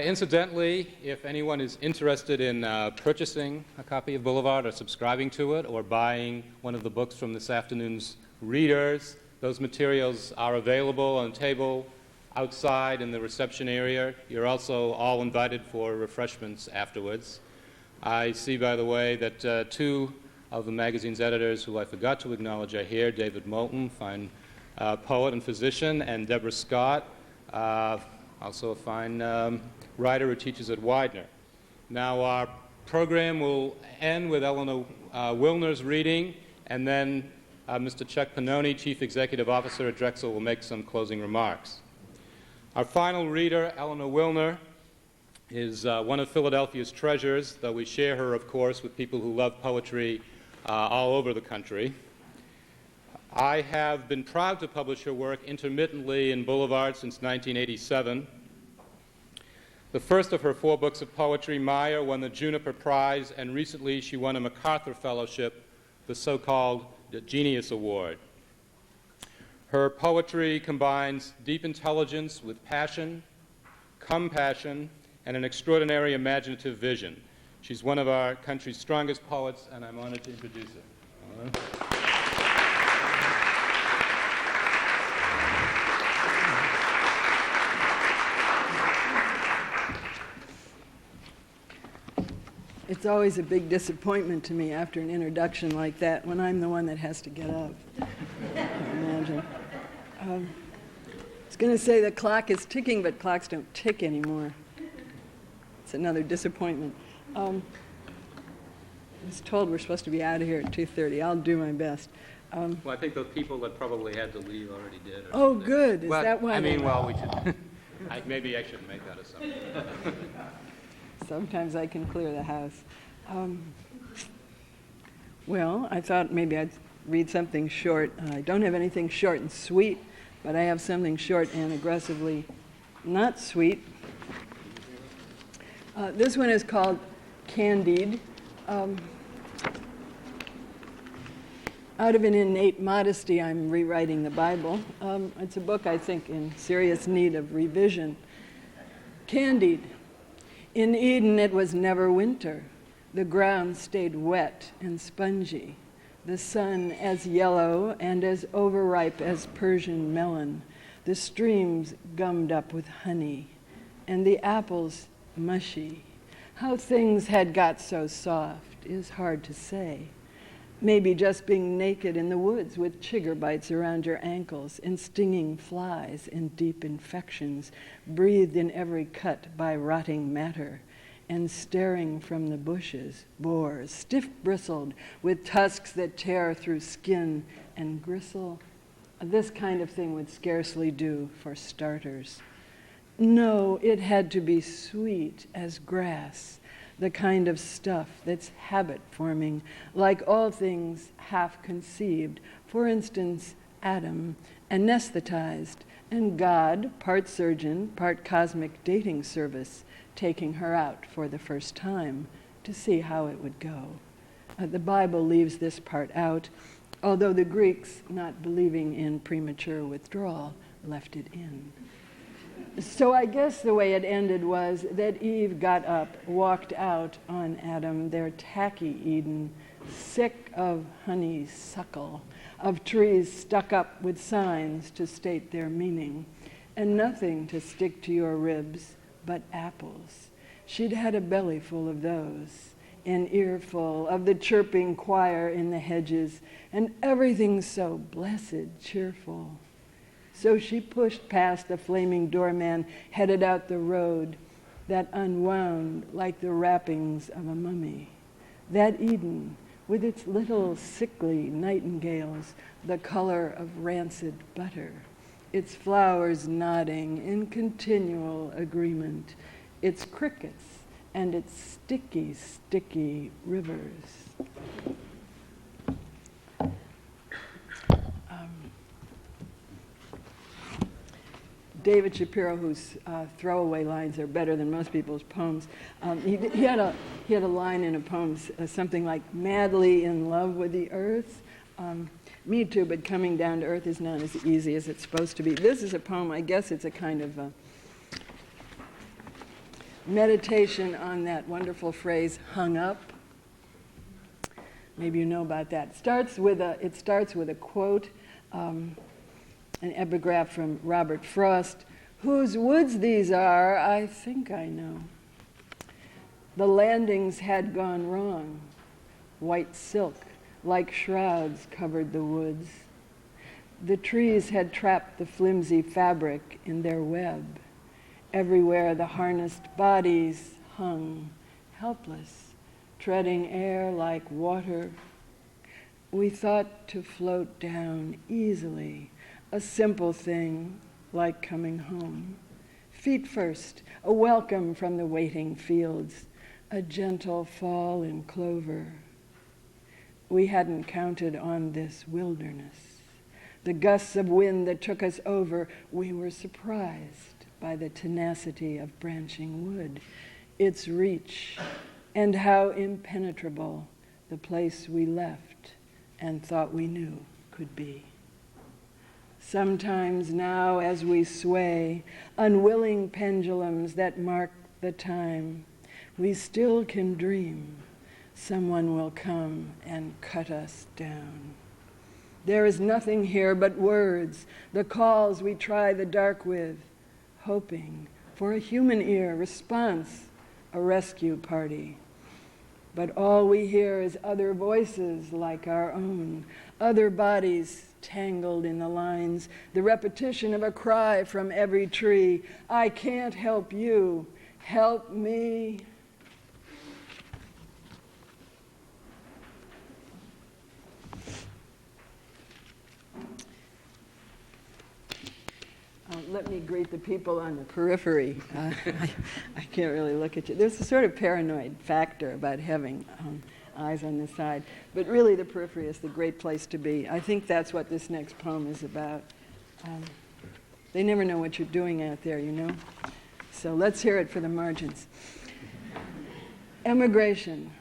Incidentally, if anyone is interested in purchasing a copy of Boulevard or subscribing to it or buying one of the books from this afternoon's readers, those materials are available on a table outside in the reception area. You're also all invited for refreshments afterwards. I see, by the way, that 2 of the magazine's editors who I forgot to acknowledge are here, David Moulton, fine poet and physician, and Deborah Scott, also a fine writer who teaches at Widener. Now, our program will end with Eleanor Wilner's reading, and then Mr. Chuck Pannoni, Chief Executive Officer at Drexel, will make some closing remarks. Our final reader, Eleanor Wilner, is one of Philadelphia's treasures, though we share her, of course, with people who love poetry all over the country. I have been proud to publish her work intermittently in Boulevard since 1987. The first of her 4 books of poetry, Maya, won the Juniper Prize, and recently she won a MacArthur Fellowship, the so-called Genius Award. Her poetry combines deep intelligence with passion, compassion, and an extraordinary imaginative vision. She's one of our country's strongest poets, and I'm honored to introduce her. It's always a big disappointment to me after an introduction like that when I'm the one that has to get up. Imagine. I was going to say the clock is ticking, but clocks don't tick anymore. It's another disappointment. I was told we're supposed to be out of here at 2:30. I'll do my best. Well, I think the people that probably had to leave already did. Oh, good. Is well, that why? I mean, well, we should. Maybe I shouldn't make that assumption. Sometimes I can clear the house. Well, I thought maybe I'd read something short. I don't have anything short and sweet, but I have something short and aggressively not sweet. This one is called Candide. Out of an innate modesty, I'm rewriting the Bible. It's a book, I think, in serious need of revision. Candide. In Eden, it was never winter. The ground stayed wet and spongy. The sun as yellow and as overripe as Persian melon. The streams gummed up with honey. And the apples mushy. How things had got so soft is hard to say. Maybe just being naked in the woods with chigger bites around your ankles and stinging flies and deep infections, breathed in every cut by rotting matter, and staring from the bushes, boars, stiff-bristled, with tusks that tear through skin and gristle. This kind of thing would scarcely do for starters. No, it had to be sweet as grass, the kind of stuff that's habit-forming, like all things half-conceived. For instance, Adam, anesthetized, and God, part surgeon, part cosmic dating service, taking her out for the first time to see how it would go. The Bible leaves this part out, although the Greeks, not believing in premature withdrawal, left it in. So I guess the way it ended was that Eve got up, walked out on Adam, their tacky Eden, sick of honeysuckle, of trees stuck up with signs to state their meaning, and nothing to stick to your ribs but apples. She'd had a belly full of those, an earful of the chirping choir in the hedges, and everything so blessed cheerful. So she pushed past the flaming doorman, headed out the road that unwound like the wrappings of a mummy. That Eden, with its little sickly nightingales, the color of rancid butter, its flowers nodding in continual agreement, its crickets and its sticky, sticky rivers. David Shapiro, whose throwaway lines are better than most people's poems, he had a line in a poem, something like, madly in love with the earth. Me too, but coming down to earth is not as easy as it's supposed to be. This is a poem, I guess it's a kind of meditation on that wonderful phrase, hung up. Maybe you know about that. It starts with a quote, an epigraph from Robert Frost, whose woods these are, I think I know. The landings had gone wrong. White silk, like shrouds, covered the woods. The trees had trapped the flimsy fabric in their web. Everywhere the harnessed bodies hung, helpless, treading air like water. We thought to float down easily, a simple thing like coming home. Feet first, a welcome from the waiting fields, a gentle fall in clover. We hadn't counted on this wilderness. The gusts of wind that took us over, we were surprised by the tenacity of branching wood, its reach, and how impenetrable the place we left and thought we knew could be. Sometimes now as we sway, unwilling pendulums that mark the time, we still can dream someone will come and cut us down. There is nothing here but words, the calls we try the dark with, hoping for a human ear response, a rescue party. But all we hear is other voices like our own, other bodies tangled in the lines, the repetition of a cry from every tree, I can't help you, help me. Let me greet the people on the periphery. I can't really look at you. There's a sort of paranoid factor about having eyes on this side, but really the periphery is the great place to be. I think that's what this next poem is about. They never know what you're doing out there, you know? So let's hear it for the margins. Emigration.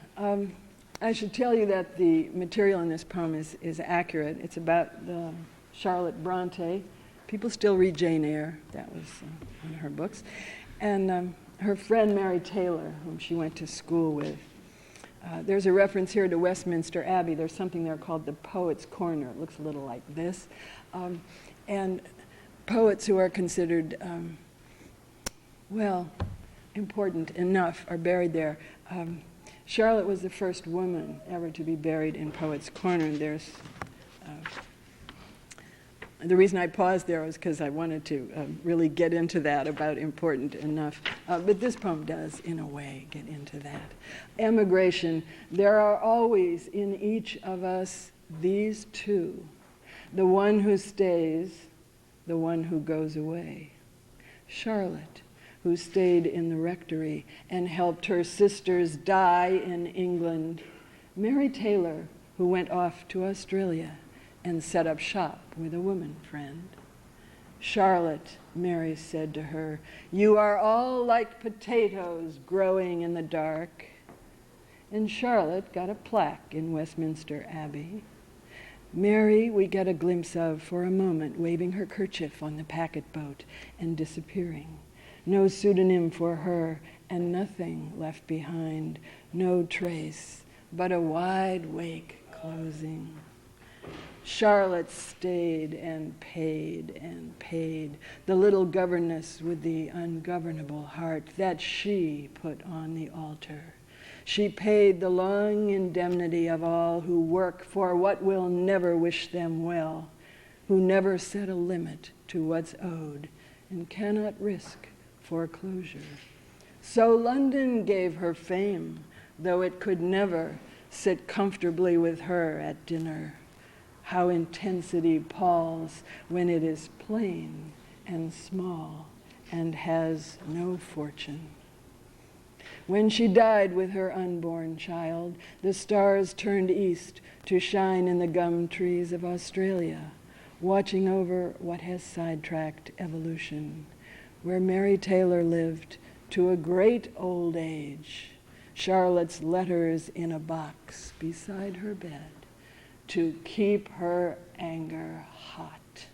I should tell you that the material in this poem is accurate. It's about Charlotte Bronte. People still read Jane Eyre. That was one of her books. And her friend Mary Taylor, whom she went to school with. There's a reference here to Westminster Abbey. There's something there called the Poets' Corner. It looks a little like this. And poets who are considered, important enough are buried there. Charlotte was the first woman ever to be buried in Poets' Corner. There's the reason I paused there was because I wanted to really get into that about important enough. But this poem does, in a way, get into that. Emigration. There are always in each of us these two, the one who stays, the one who goes away. Charlotte, who stayed in the rectory and helped her sisters die in England. Mary Taylor, who went off to Australia and set up shop with a woman friend. Charlotte, Mary said to her, you are all like potatoes growing in the dark. And Charlotte got a plaque in Westminster Abbey. Mary we get a glimpse of for a moment, waving her kerchief on the packet boat and disappearing. No pseudonym for her, and nothing left behind, no trace, but a wide wake closing. Charlotte stayed and paid, the little governess with the ungovernable heart that she put on the altar. She paid the long indemnity of all who work for what will never wish them well, who never set a limit to what's owed and cannot risk foreclosure. So London gave her fame, though it could never sit comfortably with her at dinner. How intensity palls when it is plain and small and has no fortune. When she died with her unborn child, the stars turned east to shine in the gum trees of Australia, watching over what has sidetracked evolution, where Mary Taylor lived to a great old age, Charlotte's letters in a box beside her bed, to keep her anger hot.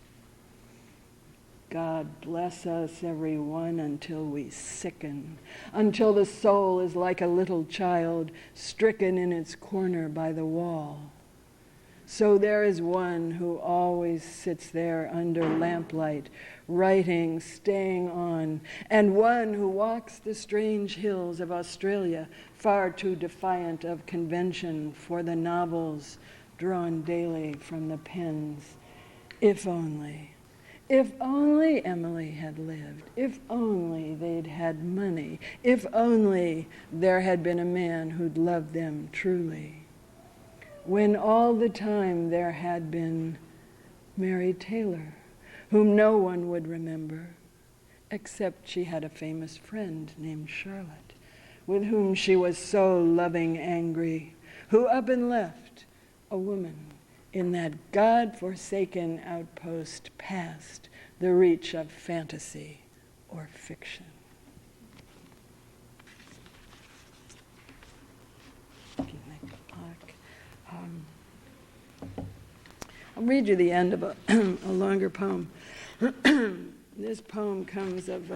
God bless us, everyone, until we sicken, until the soul is like a little child stricken in its corner by the wall. So there is one who always sits there under lamplight, writing, staying on, and one who walks the strange hills of Australia, far too defiant of convention for the novels drawn daily from the pens. If only Emily had lived, if only they'd had money, if only there had been a man who'd loved them truly. When all the time there had been Mary Taylor, whom no one would remember, except she had a famous friend named Charlotte, with whom she was so loving angry, who up and left a woman in that God-forsaken outpost past the reach of fantasy or fiction. If you make a plaque. I'll read you the end of a longer poem. This poem comes of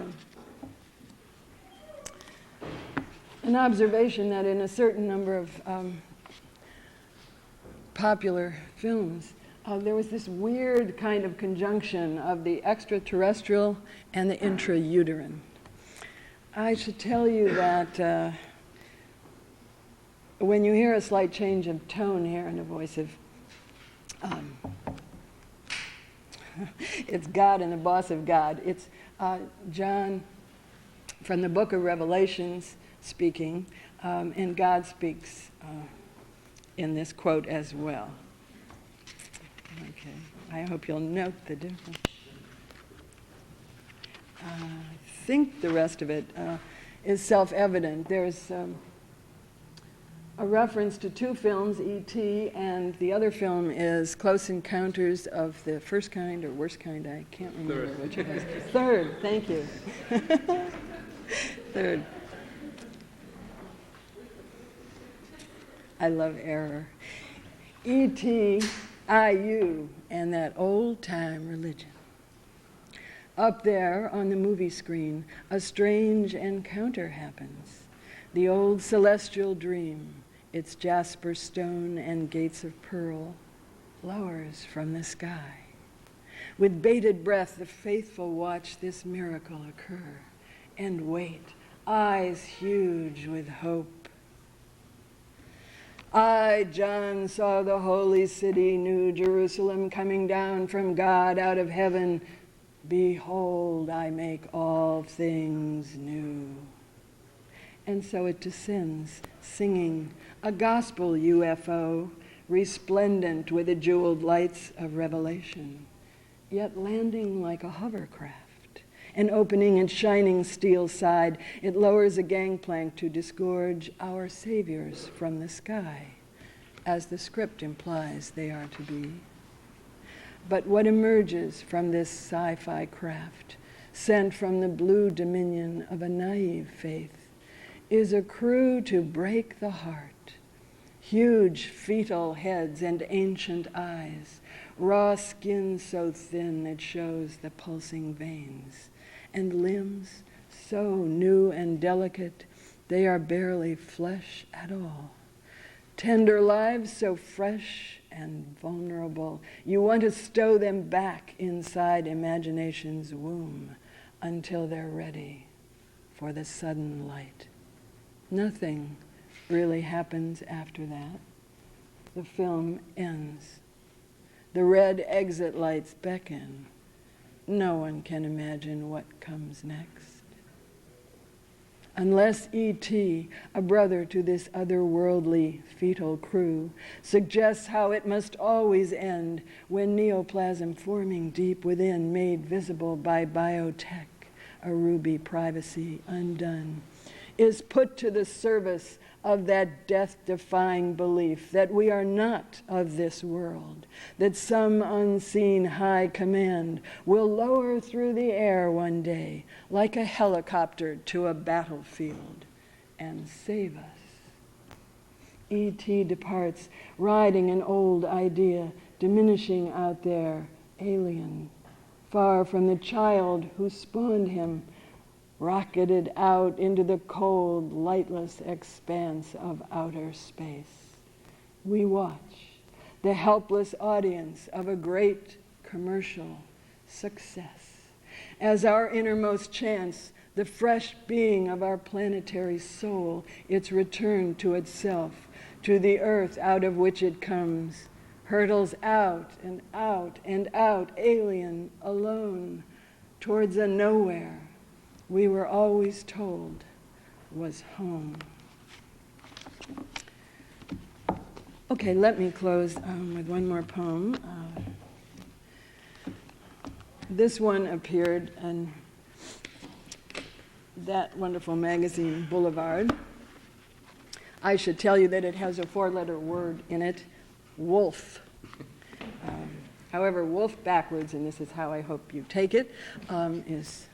an observation that in a certain number of popular films, there was this weird kind of conjunction of the extraterrestrial and the intrauterine. I should tell you that when you hear a slight change of tone here in the voice of it's God and the boss of God. It's John from the book of Revelations speaking, and God speaks in this quote as well. Okay, I hope you'll note the difference. I think the rest of it is self-evident. There's a reference to two films, E.T., and the other film is Close Encounters of the First Kind or Worst Kind. I can't remember which it was. Third, thank you. Third. I love error. E.T., IU, and that old-time religion. Up there on the movie screen, a strange encounter happens. The old celestial dream, its jasper stone and gates of pearl, lowers from the sky. With bated breath, the faithful watch this miracle occur and wait, eyes huge with hope. I, John, saw the holy city, New Jerusalem, coming down from God out of heaven. Behold, I make all things new. And so it descends, singing, a gospel UFO, resplendent with the jeweled lights of revelation, yet landing like a hovercraft. An opening its shining steel side, it lowers a gangplank to disgorge our saviors from the sky, as the script implies they are to be. But what emerges from this sci-fi craft, sent from the blue dominion of a naive faith, is a crew to break the heart. Huge fetal heads and ancient eyes, raw skin so thin it shows the pulsing veins, and limbs so new and delicate they are barely flesh at all. Tender lives so fresh and vulnerable, you want to stow them back inside imagination's womb until they're ready for the sudden light. Nothing really happens after that. The film ends. The red exit lights beckon. No one can imagine what comes next. Unless E.T., a brother to this otherworldly fetal crew, suggests how it must always end when neoplasm forming deep within, made visible by biotech, a ruby privacy undone, is put to the service of that death-defying belief that we are not of this world, that some unseen high command will lower through the air one day like a helicopter to a battlefield and save us. E.T. departs, riding an old idea, diminishing out there, alien, far from the child who spawned him, rocketed out into the cold, lightless expanse of outer space. We watch, the helpless audience of a great commercial success, as our innermost chance, the fresh being of our planetary soul, its return to itself, to the earth out of which it comes, hurtles out and out and out, alien, alone, towards a nowhere we were always told was home. Okay, let me close with one more poem. This one appeared in that wonderful magazine, Boulevard. I should tell you that it has a four-letter word in it, wolf. However, wolf backwards, and this is how I hope you take it, is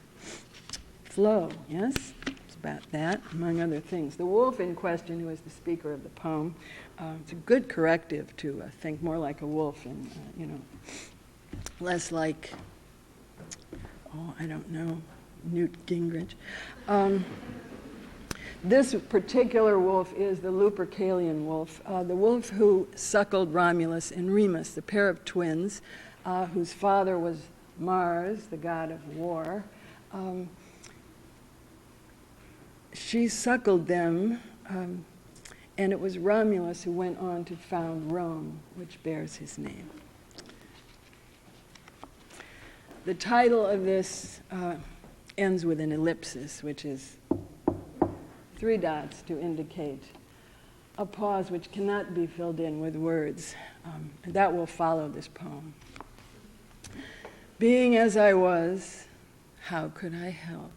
flow, yes? It's about that, among other things. The wolf in question, who is the speaker of the poem, it's a good corrective to think more like a wolf and, less like, I don't know, Newt Gingrich. This particular wolf is the Lupercalian wolf, the wolf who suckled Romulus and Remus, the pair of twins, whose father was Mars, the god of war. She suckled them, and it was Romulus who went on to found Rome, which bears his name. The title of this ends with an ellipsis, which is 3 dots to indicate a pause which cannot be filled in with words. And that will follow this poem. Being as I was, how could I help?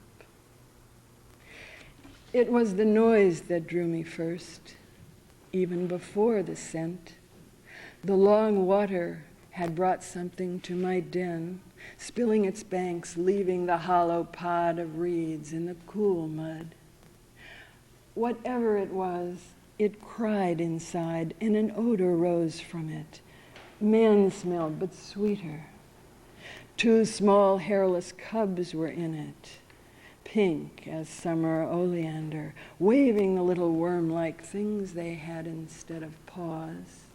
It was the noise that drew me first, even before the scent. The long water had brought something to my den, spilling its banks, leaving the hollow pod of reeds in the cool mud. Whatever it was, It cried inside, and an odor rose from it. Man-smelled, but sweeter. 2 small hairless cubs were in it, pink as summer oleander, waving the little worm-like things they had instead of paws.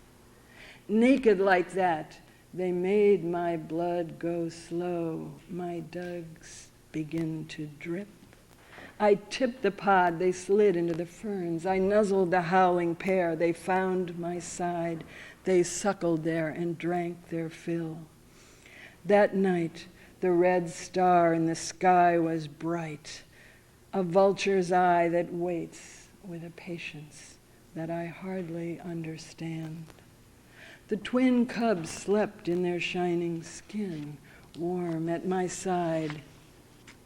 Naked like that, they made my blood go slow, my dugs begin to drip. I tipped the pod, they slid into the ferns. I nuzzled the howling pair, they found my side. They suckled there and drank their fill. That night, the red star in the sky was bright, a vulture's eye that waits with a patience that I hardly understand. The twin cubs slept in their shining skin, warm at my side.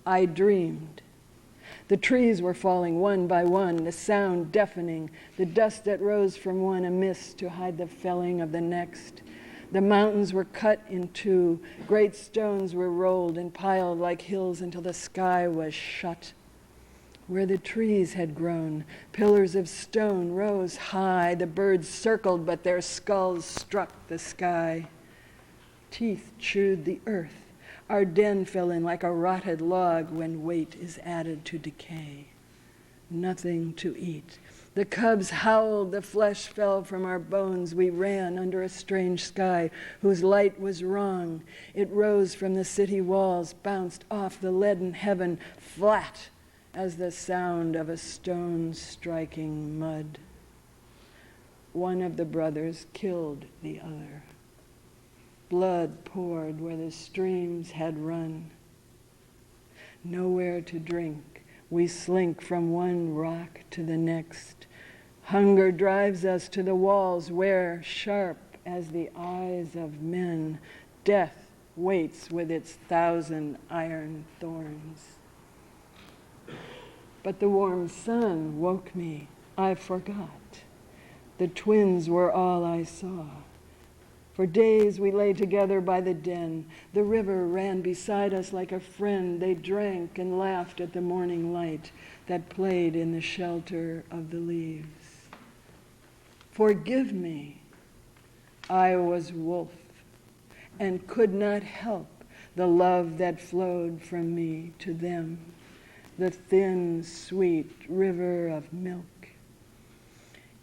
I dreamed. The trees were falling one by one, the sound deafening, the dust that rose from one a mist to hide the felling of the next. The mountains were cut in 2, great stones were rolled and piled like hills until the sky was shut. Where the trees had grown, pillars of stone rose high, the birds circled, but their skulls struck the sky. Teeth chewed the earth. Our den fell in like a rotted log when weight is added to decay. Nothing to eat. The cubs howled, the flesh fell from our bones. We ran under a strange sky whose light was wrong. It rose from the city walls, bounced off the leaden heaven, flat as the sound of a stone striking mud. One of the brothers killed the other. Blood poured where the streams had run. Nowhere to drink, we slink from one rock to the next. Hunger drives us to the walls where, sharp as the eyes of men, death waits with its 1,000 iron thorns. But the warm sun woke me. I forgot. The twins were all I saw. For days we lay together by the den. The river ran beside us like a friend. They drank and laughed at the morning light that played in the shelter of the leaves. Forgive me. I was wolf and could not help the love that flowed from me to them, the thin, sweet river of milk.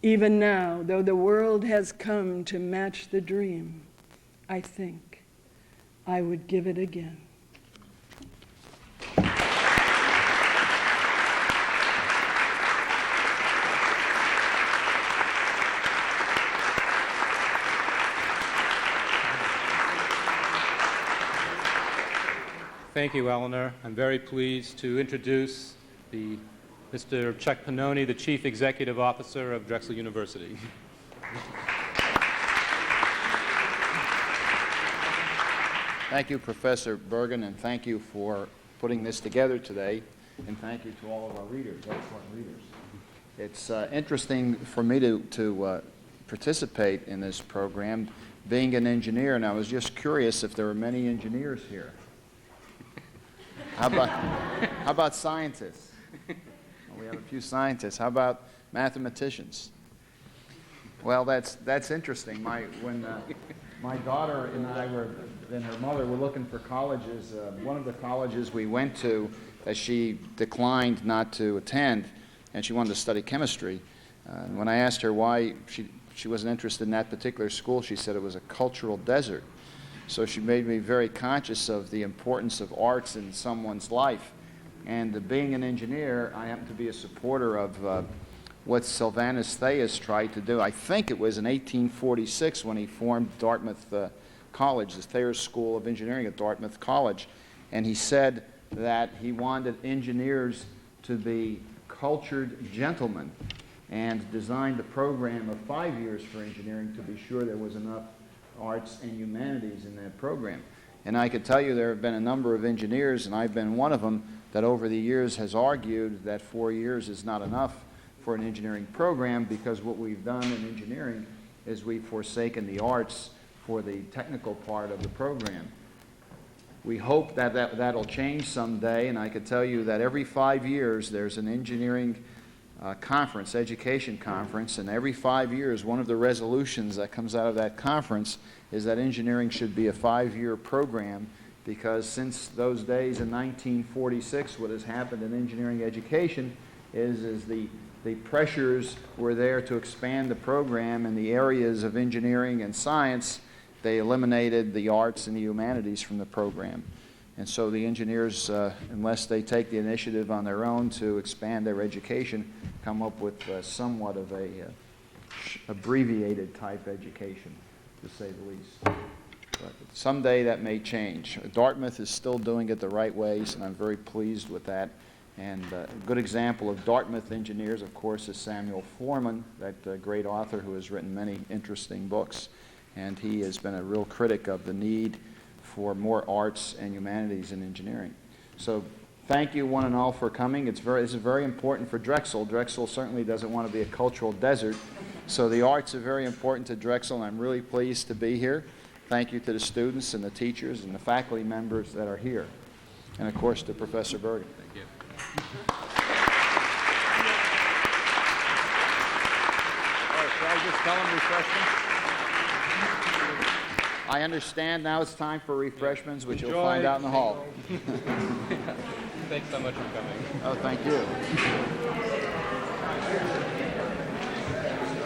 Even now, though the world has come to match the dream, I think I would give it again. Thank you, Eleanor. I'm very pleased to introduce Mr. Chuck Pannoni, the Chief Executive Officer of Drexel University. Thank you, Professor Bergen, and thank you for putting this together today, and thank you to all of our readers, excellent readers. It's interesting for me to participate in this program, being an engineer, and I was just curious if there were many engineers here. How about scientists? Well, we have a few scientists. How about mathematicians? Well, that's interesting. When my daughter and I and her mother were looking for colleges, one of the colleges we went to that she declined not to attend, and she wanted to study chemistry. When I asked her why she wasn't interested in that particular school, she said it was a cultural desert. So she made me very conscious of the importance of arts in someone's life. And being an engineer, I happen to be a supporter of what Sylvanus Thayers tried to do. I think it was in 1846 when he formed Dartmouth College, the Thayers School of Engineering at Dartmouth College. And he said that he wanted engineers to be cultured gentlemen, and designed a program of 5 years for engineering to be sure there was enough arts and humanities in that program. And I could tell you there have been a number of engineers, and I've been one of them, that over the years has argued that 4 years is not enough for an engineering program, because what we've done in engineering is we've forsaken the arts for the technical part of the program. We hope that'll change someday, and I could tell you that every 5 years there's an engineering conference, education conference, and every 5 years, one of the resolutions that comes out of that conference is that engineering should be a 5-year program, because since those days in 1946, what has happened in engineering education is the pressures were there to expand the program in the areas of engineering and science. They eliminated the arts and the humanities from the program. And so the engineers, unless they take the initiative on their own to expand their education, come up with somewhat of a abbreviated type education, to say the least. But someday that may change. Dartmouth is still doing it the right ways, and I'm very pleased with that. And a good example of Dartmouth engineers, of course, is Samuel Foreman, that great author who has written many interesting books. And he has been a real critic of the need for more arts and humanities in engineering. So thank you one and all for coming. This is very important for Drexel. Drexel certainly doesn't want to be a cultural desert. So the arts are very important to Drexel, and I'm really pleased to be here. Thank you to the students and the teachers and the faculty members that are here. And of course to Professor Bergen. Thank you. All right, shall I just tell them refreshments? I understand now it's time for refreshments, which you'll find out in the hall. Thanks so much for coming. Oh, thank you.